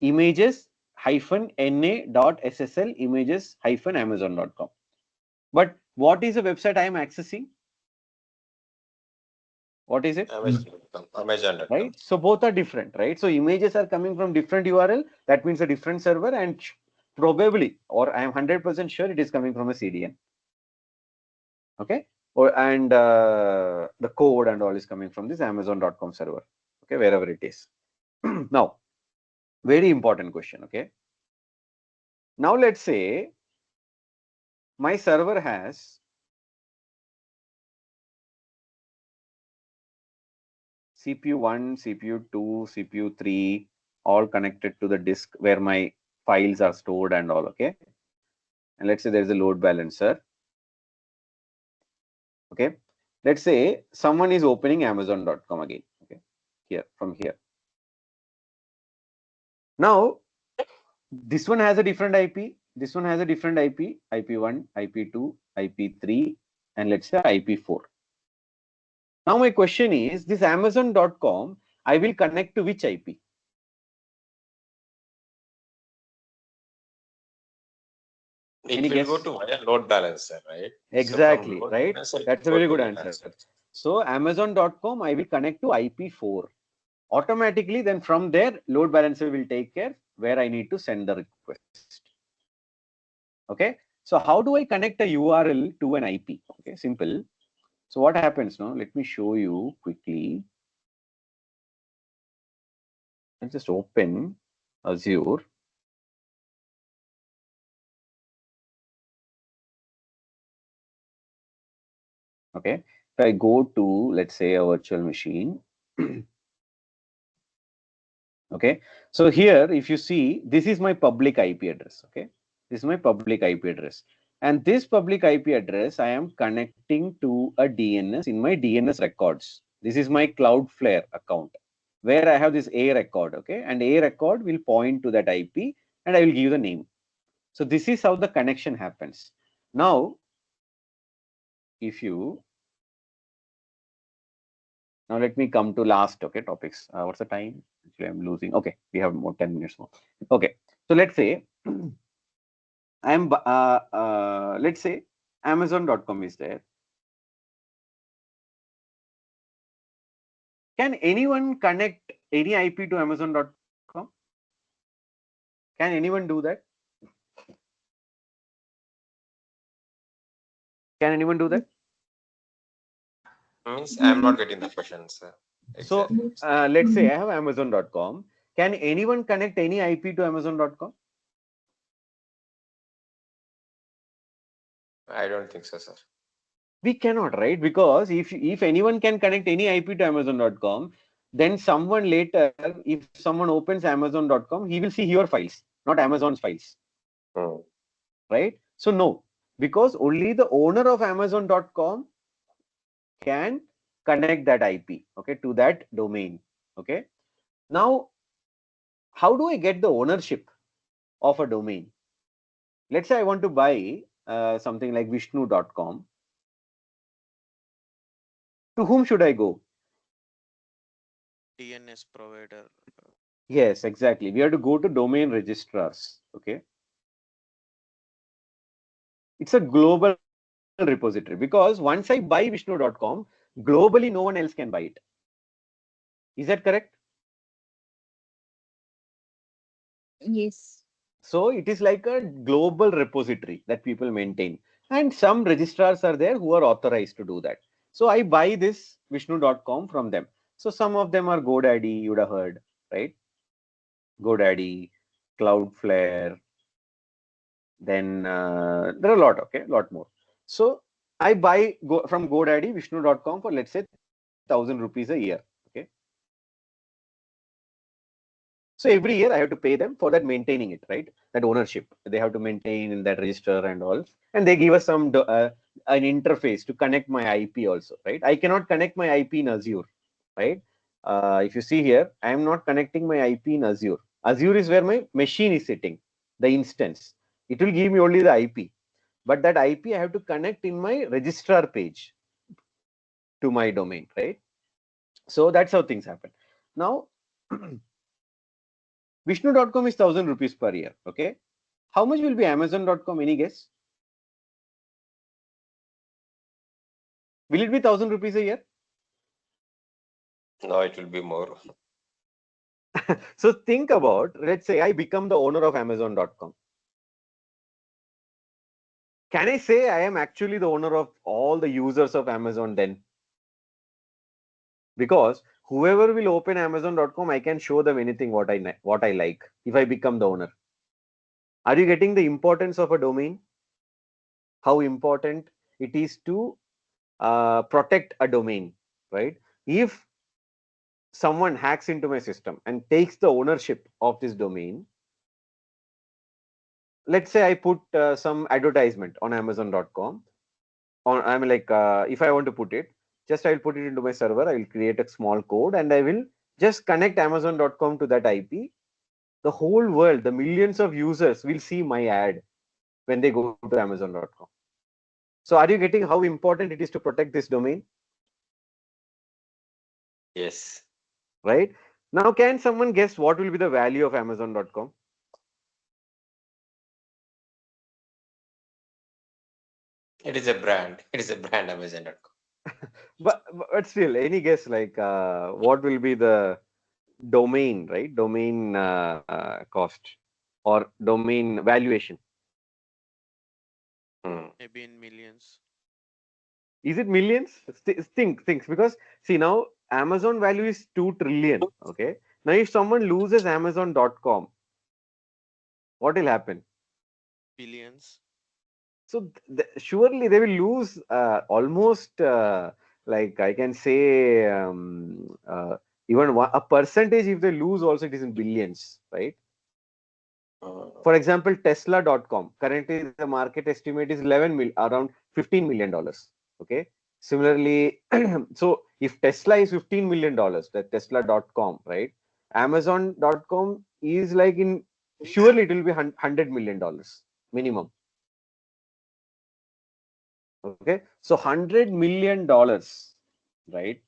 images-na.ssl images-amazon.com. But what is the website I am accessing? What is it? Amazon.com. Amazon.com. Right? So both are different, right? So images are coming from different URL. That means a different server, and probably, or I am 100% sure it is coming from a CDN. Okay, and the code and all is coming from this Amazon.com server. Okay, wherever it is. Now, very important question. Okay, now let's say my server has CPU 1, CPU 2, CPU 3, all connected to the disk where my files are stored and all. Okay, and let's say there is a load balancer. Okay, let's say someone is opening Amazon.com again. Okay, here from here. Now, this one has a different IP. This one has a different IP, IP1, IP2, IP3, and let's say IP4. Now, my question is, this Amazon.com, I will connect to which IP? It will go to via load balancer, right? Exactly, so right? That's a very good answer. So, Amazon.com, I will connect to IP4. Automatically, then from there, load balancer will take care where I need to send the request. Okay, so how do I connect a URL to an IP? Okay, simple. So what happens now? Let me show you quickly. I'll just open Azure. Okay, if I go to, let's say, a virtual machine. Okay, so here, if you see, this is my public IP address. Okay, this is my public IP address. And this public IP address, I am connecting to a DNS in my DNS records. This is my Cloudflare account where I have this A record. Okay, and A record will point to that IP and I will give the name. So this is how the connection happens. Now, if you now let me come to last topics. What's the time? Actually, I'm losing. Okay, we have more 10 minutes more. Okay, so let's say I'm let's say Amazon.com is there. Can anyone connect any IP to Amazon.com? Can anyone do that? Can anyone do that? Means I'm not getting the question, sir. So Exactly. let's say I have Amazon.com. Can anyone connect any IP to Amazon.com? I don't think so, sir. We cannot, right? Because if anyone can connect any IP to Amazon.com, then someone later, if someone opens Amazon.com, he will see your files, not Amazon's files, Hmm. right? So no, because only the owner of Amazon.com can connect that IP, okay, to that domain. Okay. Now, how do I get the ownership of a domain? Let's say I want to buy something like Vishnu.com. To whom should I go? DNS provider. Yes, exactly. We have to go to domain registrars. Okay. It's a global repository because once I buy Vishnu.com, globally no one else can buy it. Is that correct? Yes. So it is like a global repository that people maintain. And some registrars are there who are authorized to do that. So I buy this Vishnu.com from them. So some of them are GoDaddy, you would have heard, right? GoDaddy, Cloudflare, then there are a lot, okay, a lot more. So I buy from GoDaddy Vishnu.com for let's say 1,000 rupees a year. Okay. So every year I have to pay them for that maintaining it, right? That ownership. They have to maintain that register and all. And they give us some an interface to connect my IP also, right? I cannot connect my IP in Azure, right? If you see here, I am not connecting my IP in Azure. Azure is where my machine is sitting, the instance. It will give me only the IP. But that IP I have to connect in my registrar page to my domain, right? So that's how things happen. Now, Vishnu.com is 1,000 rupees per year. Okay. How much will be Amazon.com? Any guess? Will it be 1,000 rupees a year? No, it will be more. So think about, let's say I become the owner of Amazon.com. Can I say I am actually the owner of all the users of Amazon then? Because whoever will open Amazon.com, I can show them anything what I like if I become the owner. Are you getting the importance of a domain? How important it is to protect a domain, right? If someone hacks into my system and takes the ownership of this domain, let's say I put some advertisement on Amazon.com. I'm like, if I want to put it, just I'll put it into my server. I will create a small code and I will just connect Amazon.com to that IP. The whole world, the millions of users will see my ad when they go to Amazon.com. So are you getting how important it is to protect this domain? Yes. Right? Now, can someone guess what will be the value of Amazon.com? It is a brand. It is a brand, Amazon.com. But still, any guess like what will be the domain, right? Domain cost or domain valuation? Hmm. Maybe in millions. Is it millions? Think because see now Amazon value is 2 trillion. Okay. Now if someone loses Amazon.com, what will happen? Billions. So surely they will lose almost like I can say even a percentage. If they lose also it is in billions, right? For example, Tesla.com currently the market estimate is around $15 million. Okay. Similarly, so if Tesla is $15 million, that Tesla.com, right? Amazon.com is like in surely it will be $100 million minimum. Okay, so $100 million, right?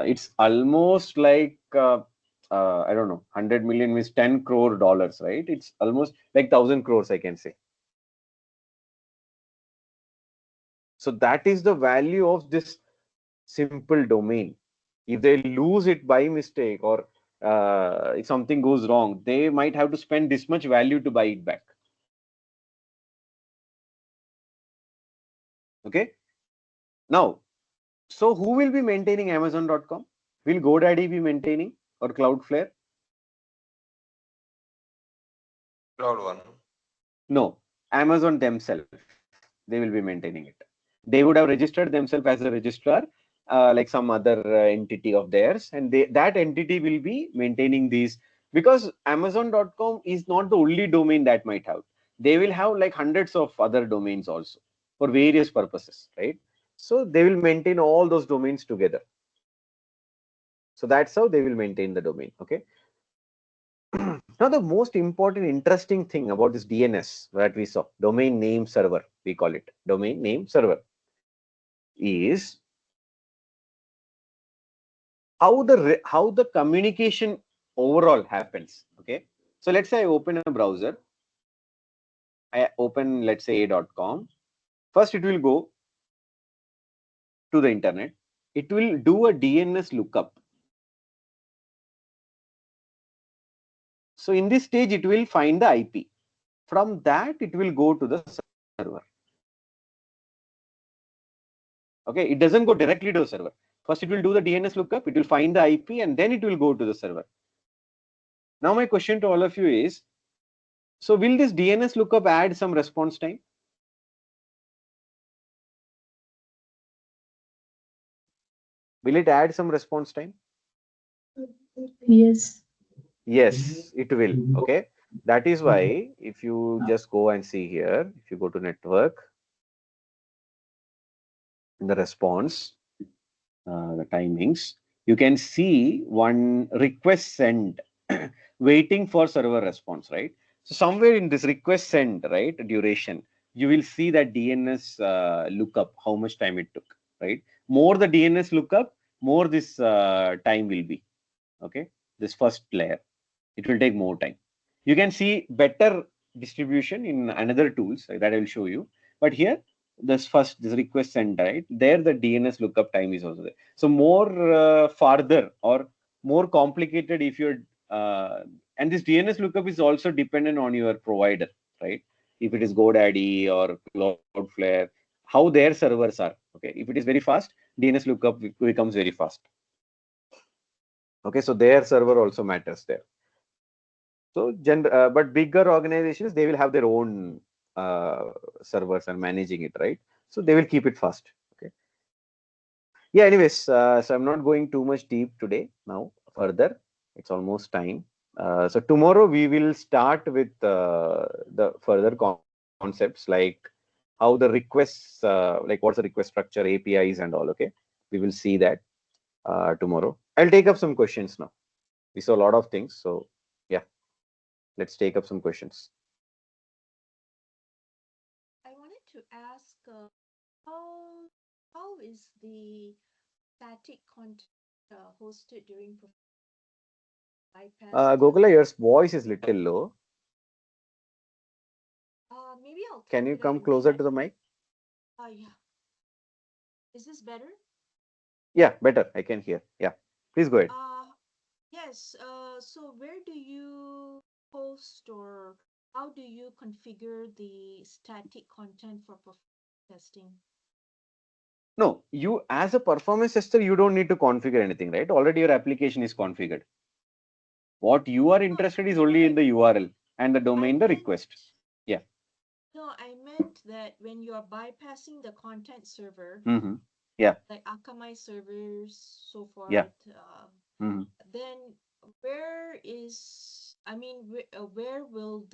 It's almost like I don't know, 100 million means 10 crore dollars, right? It's almost like 1,000 crores, I can say. So that is the value of this simple domain. If they lose it by mistake or if something goes wrong, they might have to spend this much value to buy it back. Okay. Now, So who will be maintaining Amazon.com? Will GoDaddy be maintaining or Cloudflare? Cloud one. No, Amazon themselves, they will be maintaining it. They would have registered themselves as a registrar, like some other entity of theirs, and that entity will be maintaining these, because Amazon.com is not the only domain that might have. They will have like hundreds of other domains also for various purposes, right? So they will maintain all those domains together. So that's how they will maintain the domain. Okay. Now, the most important, interesting thing about this DNS that we saw, domain name server, we call it domain name server, is how the communication overall happens. Okay, so let's say I open a browser, I open, let's say, a.com. First, it will go to the internet. It will do a DNS lookup. So in this stage, it will find the IP. From that, it will go to the server. Okay, it doesn't go directly to the server. First, it will do the DNS lookup, it will find the IP, and then it will go to the server. Now, my question to all of you is, so will this DNS lookup add some response time? Will it add some response time? Yes. Yes, it will. Okay, that is why if you just go and see here, if you go to network, in the response, the timings, you can see one request sent waiting for server response, right? So somewhere in this request sent, right, duration, you will see that DNS lookup, how much time it took, right? More the DNS lookup, more this time will be, okay? This first layer, it will take more time. You can see better distribution in another tools that I will show you. But here, this request sent, right? There the DNS lookup time is also there. So more farther or more complicated if you're and this DNS lookup is also dependent on your provider, right? If it is GoDaddy or Cloudflare, how their servers are. Okay, if it is very fast, DNS lookup becomes very fast. Okay, so their server also matters there. So, but bigger organizations, they will have their own servers and managing it, right? So they will keep it fast. Okay. Yeah. Anyways, so I'm not going too much deep today. Now further, it's almost time. So tomorrow we will start with the further concepts like how the requests, like what's the request structure, APIs, and all. Okay. We will see that tomorrow. I'll take up some questions now. We saw a lot of things. So yeah, let's take up some questions. I wanted to ask how is the static content hosted during bypass Gokula, your voice is little low. maybe I'll Can type you it out come in closer chat. to the mic? Yeah. Is this better? Yeah, better. I can hear. Yeah, please go ahead. Yes. So where do you host or how do you configure the static content for performance testing? No, you as a performance tester, you don't need to configure anything, right? Already your application is configured. What you are interested is only in the URL and the domain, the request. Yeah. No, I meant that when you are bypassing the content server, Yeah. like Akamai servers, so forth, Yeah. Then where is, I mean, where will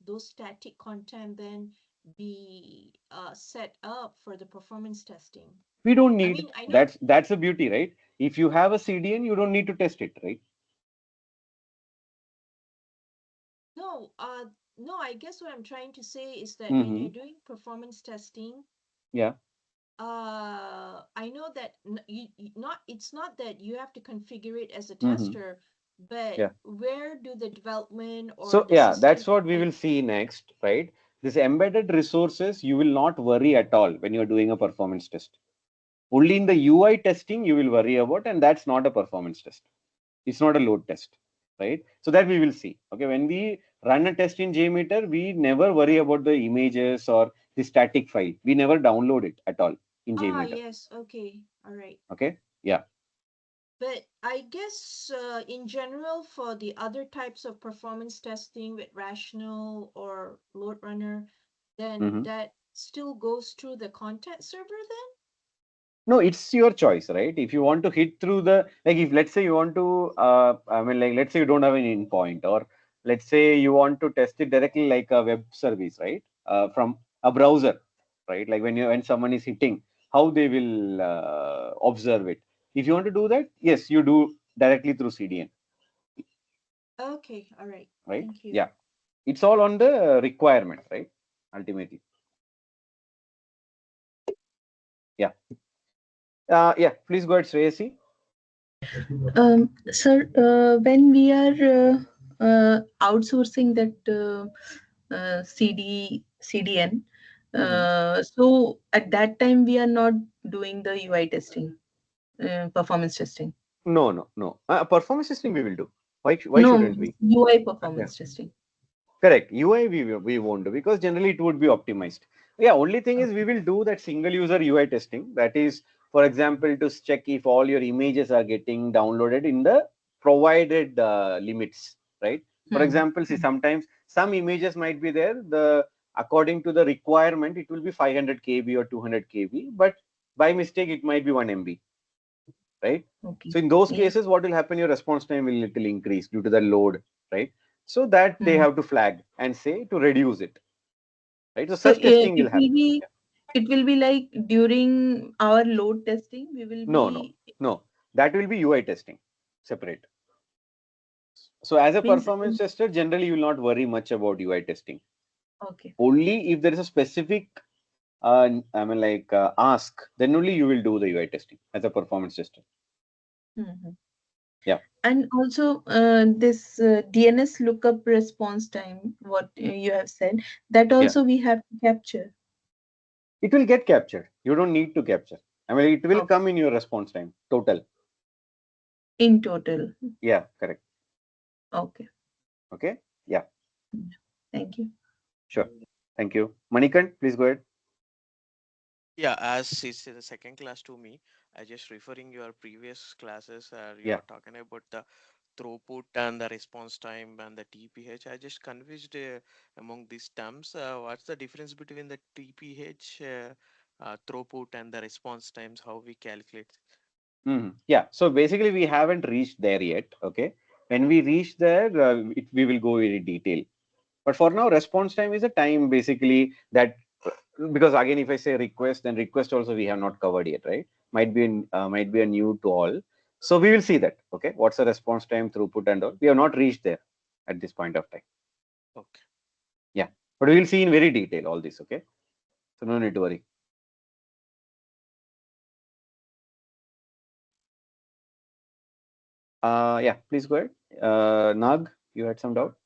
those static content then be set up for the performance testing? We don't need, I mean, I know that's the beauty, right? If you have a CDN, you don't need to test it, right? no, I guess what I'm trying to say is that when you're doing performance testing, yeah, I know that it's not that you have to configure it as a tester, but yeah, where do the development or so the yeah, system that's what we will see next, right? This embedded resources, you will not worry at all when you're doing a performance test. Only in the UI testing you will worry about, and that's not a performance test. It's not a load test, right? So that we will see. Okay, when we run a test in JMeter, we never worry about the images or the static file. We never download it at all. in JMeter. Yes. Okay. All right. Okay. Yeah. But I guess in general, for the other types of performance testing with rational or LoadRunner, then Mm-hmm. that still goes through the content server then? No, it's your choice, right? If you want to hit through the, like, if let's say you want to, I mean, like, let's say you don't have an endpoint, or let's say you want to test it directly like a web service, right? From a browser, right? Like when someone is hitting, how they will observe it. If you want to do that, yes, you do directly through CDN, Okay. All right. right? Thank you. Yeah, it's all on the requirement, right? Ultimately, yeah. Yeah. Please go ahead, Shreyasi. Sir, when we are outsourcing that CDN, Mm-hmm. so at that time we are not doing the UI testing, performance testing. No, no, no. Performance testing we will do. Why No, shouldn't we? UI Yeah. performance testing. Correct. UI we won't do because generally it would be optimized. Yeah, only thing is we will do that single user UI testing. That is, for example, to check if all your images are getting downloaded in the provided limits, right? For Hmm. example, see sometimes some images might be there. The according to the requirement, it will be 500 KB or 200 KB, but by mistake it might be 1 MB, right? Okay. So in those Yeah. cases, what will happen? Your response time will little increase due to the load, right? So that they Hmm. have to flag and say to reduce it, right? So So such testing will it will happen. be, it will be like during our load testing, we will No, no, be, no. That will be UI testing, separate. So as a means, performance tester, generally you will not worry much about UI testing. okay. Only if there is a specific, I mean, like ask, then only you will do the UI testing as a performance tester. Mhm. Yeah, And also this DNS lookup response time, what you have said, that yeah. also we have to capture. It will get captured. You don't need to capture. I mean, it will Okay. come in your response time total. In total. Yeah, correct. Okay. Okay. Yeah, Thank you. sure. Thank you. Manikant, please go ahead. Yeah, as it's the second class to me, I just referring your previous classes. You Yeah. are talking about the throughput and the response time and the TPH. I just confused among these terms. What's the difference between the TPH throughput and the response times? How we calculate? Yeah. So basically, we haven't reached there yet. Okay. When we reach there, we will go in detail. But for now, response time is a time basically that because again, if I say request, then request also we have not covered yet, right? Might be a new to all. So we will see that. Okay. What's the response time, throughput, and all? We have not reached there at this point of time. Okay. Yeah. But we will see in very detail all this. Okay. So no need to worry. Yeah. Please go ahead. Nag, you had some doubt.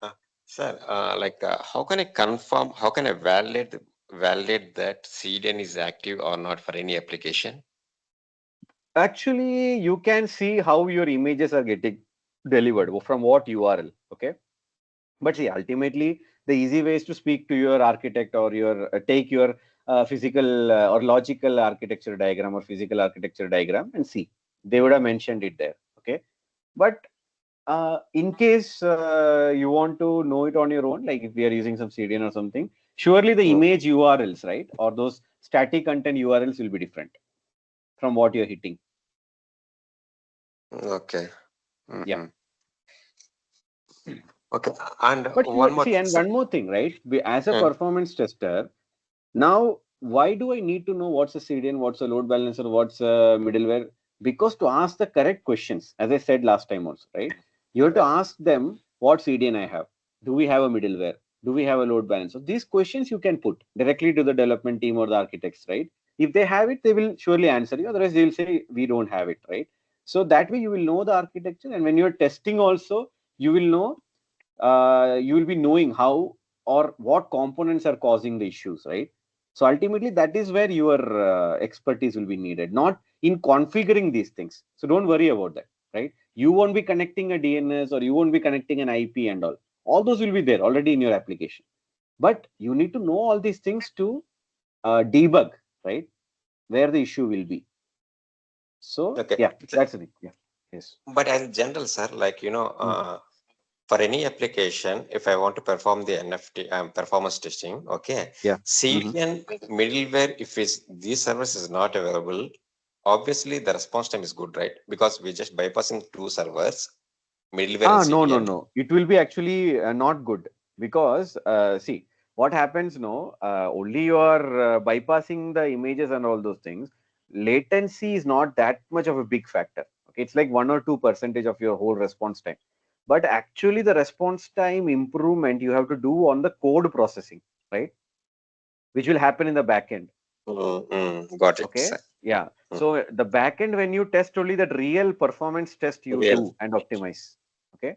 Uh, Sir, how can I confirm, how can I validate that CDN is active or not for any application? Actually, you can see how your images are getting delivered from what URL. Okay. But see, ultimately, the easy way is to speak to your architect or your take your physical or logical architecture diagram or physical architecture diagram and see. They would have mentioned it there. Okay. But in case you want to know it on your own, like if we are using some CDN or something, surely the Mm, image URLs, right, or those static content URLs will be different from what you're hitting. Okay. Yeah. Mhm. Okay. And But one more see, thing, and sir. one more thing, right? As a Mm, performance tester, now why do I need to know what's a CDN, what's a load balancer, what's a middleware? Because to ask the correct questions, as I said last time also, right? You have to ask them what CDN I have. Do we have a middleware? Do we have a load balancer? These questions you can put directly to the development team or the architects, right? If they have it, they will surely answer you. Otherwise, they'll say we don't have it, right? So that way you will know the architecture, and when you're testing also, you will know you will be knowing how or what components are causing the issues, right? So ultimately, that is where your expertise will be needed, not in configuring these things. So don't worry about that, right? You won't be connecting a DNS or you won't be connecting an IP and all. All those will be there already in your application. But you need to know all these things to debug, right? Where the issue will be. So Okay. yeah, that's the thing. Yeah. Yes. But as general, sir, like, for any application, if I want to perform the NFT performance testing, okay, Yeah. CDN middleware, if this service is not available, obviously the response time is good, right? Because we're just bypassing two servers, middleware and No, no, CDN. no. It will be actually not good because see what happens. No, only you are bypassing the images and all those things. Latency is not that much of a big factor. Okay, it's like 1 or 2% of your whole response time. But actually, the response time improvement you have to do on the code processing, right? Which will happen in the backend. Got it, Okay, sir. yeah. So the backend, when you test only that real performance test you Real. do and optimize. Okay.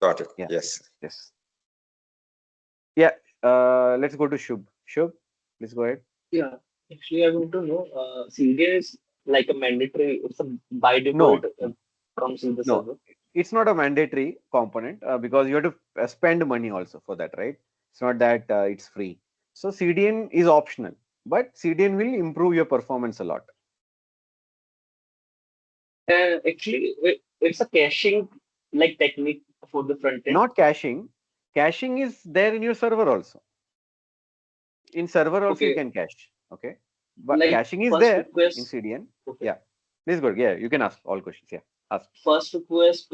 Got it. Yeah. Yes. Yes. Yeah. Let's go to Shubh. Shubh, please go ahead. Yeah, actually, I want to know, CDN is like a mandatory, it's a by default No, comes with the no, server. it's not a mandatory component because you have to spend money also for that, right? It's not that it's free. So CDN is optional, but CDN will improve your performance a lot. Actually, it's a caching like technique for the front end. Not caching. Caching is there in your server also. In server also you Okay, can cache. Okay, but like caching is first there in request. CDN. Okay, Yeah, please go. Yeah, you can ask all questions. Yeah, ask. first request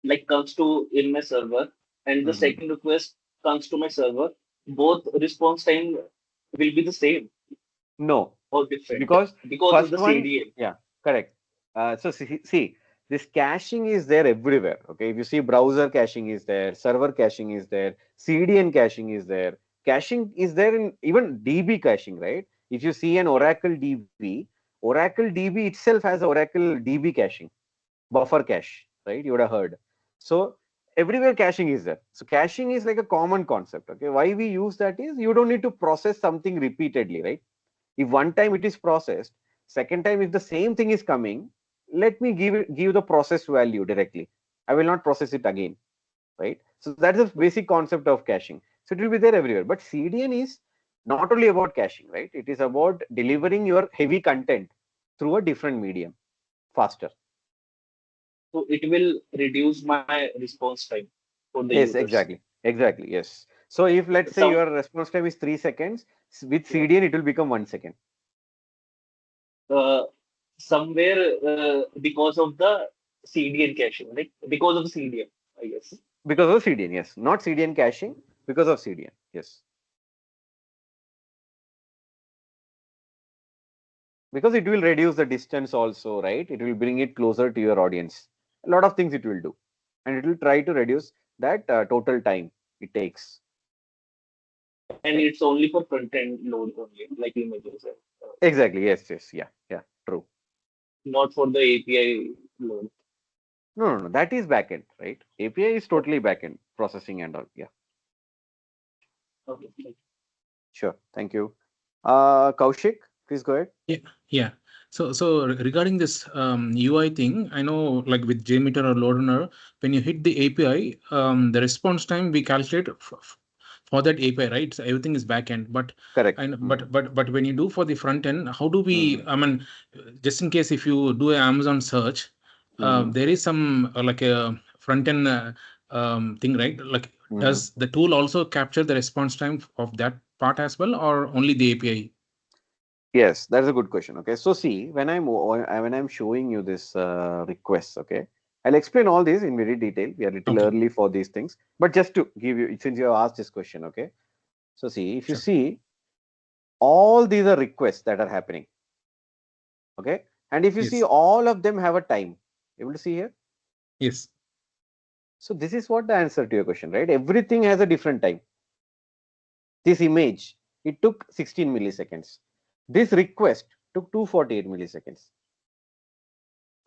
like comes to in my server, and the Hmm. second request comes to my server. Both response time will be the same No, or different because because of first the one, CDN. yeah, correct. So see, this caching is there everywhere. Okay, if you see browser caching is there, server caching is there, CDN caching is there, caching is there in even DB caching, right? If you see an Oracle DB, Oracle DB itself has a Oracle DB caching, buffer cache, right? You would have heard. So everywhere caching is there. So caching is like a common concept. Okay, why we use that is you don't need to process something repeatedly, right? If one time it is processed, second time if the same thing is coming, let me give the process value directly. I will not process it again, right? So that is the basic concept of caching. So it will be there everywhere. But CDN is not only about caching, right? It is about delivering your heavy content through a different medium faster. So it will reduce my response time for the Yes, users. exactly. Exactly. Yes. So if let's say Some your response time is 3 seconds, with yeah, CDN it will become 1 second uh, somewhere because of the CDN caching, like because of the CDN, I guess. because of CDN. Yes, not CDN caching, because of CDN. Yes. Because it will reduce the distance also, right? It will bring it closer to your audience. A lot of things it will do, and it will try to reduce that total time it takes. And Okay. it's only for front end load only, like images, Exactly. Yes. Yes. Yeah. Yeah. True. not for the API load. No. No. No. That is backend, right? API is Okay, totally backend processing and all. Yeah. okay. Sure. Thank you. Kaushik, please go ahead. Yeah, yeah. So regarding this UI thing, I know like with JMeter or LoadRunner, when you hit the API, the response time we calculate for that API, right? So everything is backend, but Correct. and but when you do for the front end, how do we? Mm-hmm. I mean, just in case if you do an Amazon search, Mm-hmm. there is some like a front end thing, right? Like, Mm-hmm. does the tool also capture the response time of that part as well, or only the API? Yes, that's a good question. Okay, so see, when I'm showing you this request, okay, I'll explain all these in very detail. We are little Okay, early for these things, but just to give you, since you have asked this question, okay. So see, if you sure. see, all these are requests that are happening, okay, and if you see, Yes. all of them have a time. Able to see here? Yes. So this is what the answer to your question, right? Everything has a different time. This image, it took 16 milliseconds. This request took 248 milliseconds.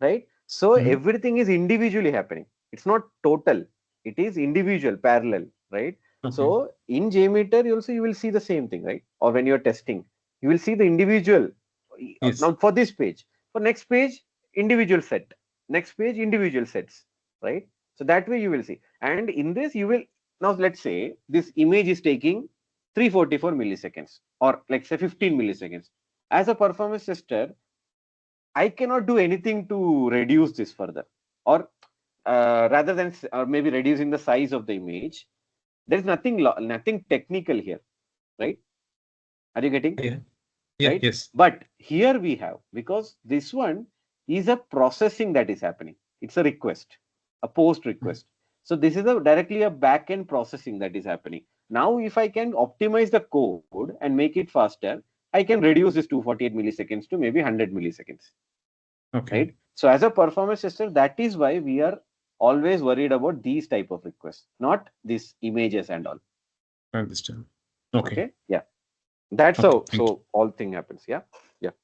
Right? So Mhm. everything is individually happening. It's not total. It is individual, parallel, right? Okay. So in JMeter, you will see the same thing, right? Or when you're testing, you will see the individual. Yes. Now for this page, for next page, individual set. Next page, individual sets, right? So that way you will see. And in this, you will now let's say this image is taking 344 milliseconds, or like say 15 milliseconds. As a performance tester, I cannot do anything to reduce this further, or rather than or maybe reducing the size of the image. There is nothing technical here, right? Are you getting? Yeah. Yeah. Right? Yes. But here we have, because this one is a processing that is happening. It's a request, a post request. So this is directly a back-end processing that is happening. Now, if I can optimize the code and make it faster, I can reduce this 248 milliseconds to maybe 100 milliseconds. Okay. Right? So as a performance tester, that is why we are always worried about these type of requests, not these images and all. I understand. Okay. Yeah. That's Okay. how. Thank you. So all thing happens. Yeah.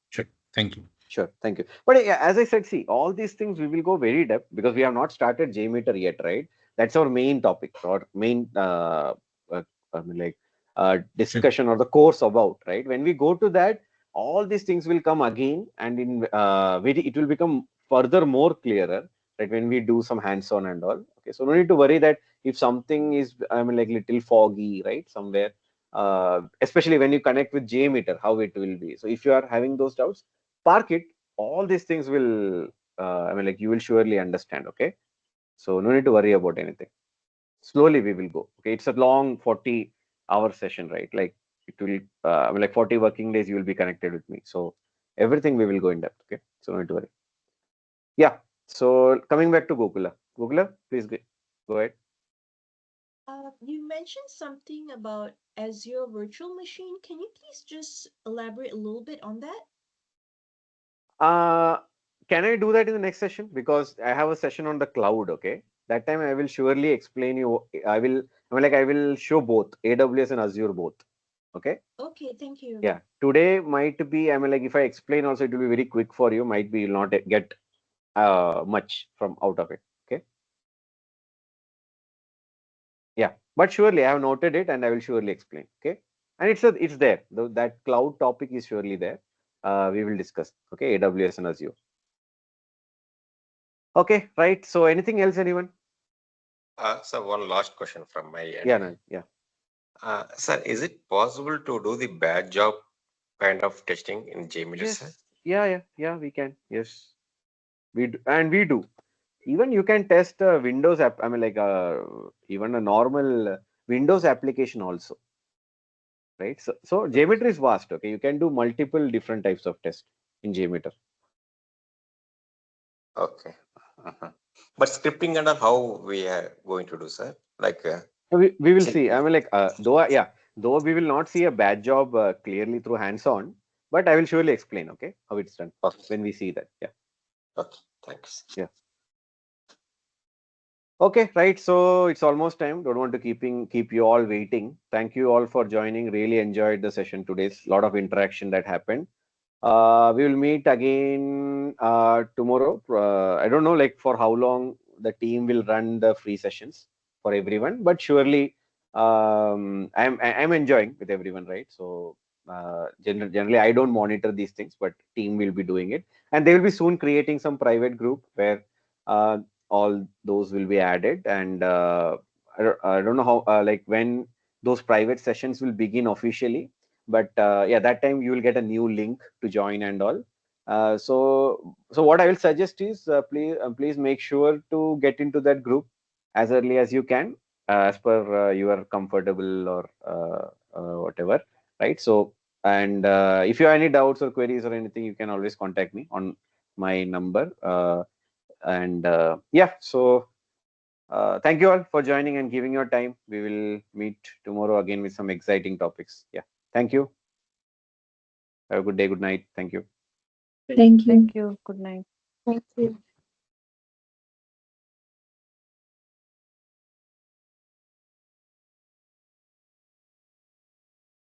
Sure. Thank you. Sure, thank you. But yeah, as I said, see, all these things we will go very depth, because we have not started JMeter yet, right? That's our main topic, or main uh, I mean, like Sure. discussion or the course about, right? When we go to that, all these things will come again, and in it will become further more clearer, right? When we do some hands-on and all. Okay, so no need to worry that if something is, I mean, like little foggy, right, somewhere. Especially when you connect with JMeter, how it will be. So if you are having those doubts, park it. All these things will I mean, like, you will surely understand. Okay, so no need to worry about anything. Slowly we will go. Okay, it's a long 40-hour session, right? Like, it will I mean, like 40 working days you will be connected with me, so everything we will go in depth. Okay, so no need to worry. Yeah, so coming back to Gokula, please go ahead. You mentioned something about Azure Virtual Machine. Can you please just elaborate a little bit on that? Can I do that in the next session? Because I have a session on the cloud. Okay, that time I will surely explain you. I will show both AWS and Azure both. Okay. Okay, thank you. Yeah. Today might be, I mean, like, if I explain also, it will be very quick for you. Might be you'll not get much from out of it. Okay. Yeah. But surely I have noted it, and I will surely explain. Okay. And it's there. That cloud topic is surely there. We will discuss. Okay. AWS and Azure. Okay. Right. So anything else, anyone? So one last question from my end. Yeah. No, yeah. Sir, is it possible to do the bad job kind of testing in JMeter, sir? Yes. Yeah. We can. Yes. We do. Even you can test a Windows app. I mean, like, even a normal Windows application also. Right. So JMeter is vast. Okay. You can do multiple different types of tests in JMeter. Okay. But scripting and all, how we are going to do, sir? Like, We will see. I mean, like, though we will not see a bad job clearly through hands-on, but I will surely explain. Okay, how it's done when we see that. Yeah. okay, thanks. Yeah. Okay, right. So it's almost time. Don't want to keep you all waiting. Thank you all for joining. Really enjoyed the session today. A lot of interaction that happened. We will meet again tomorrow. I don't know, like, for how long the team will run the free sessions for everyone, but surely I'm enjoying with everyone, right? So generally I don't monitor these things, but team will be doing it, and they will be soon creating some private group where uh, all those will be added, and I don't know how, like, when those private sessions will begin officially, but yeah, that time you will get a new link to join and all. So what I will suggest is, please make sure to get into that group as early as you can, as per your comfortable, or whatever, right? So, and if you have any doubts or queries or anything, you can always contact me on my number, and yeah, so thank you all for joining and giving your time. We will meet tomorrow again with some exciting topics. Yeah, thank you. Have a good day. Good night. Thank you. Thank you. Thank you. Good night. Thank you.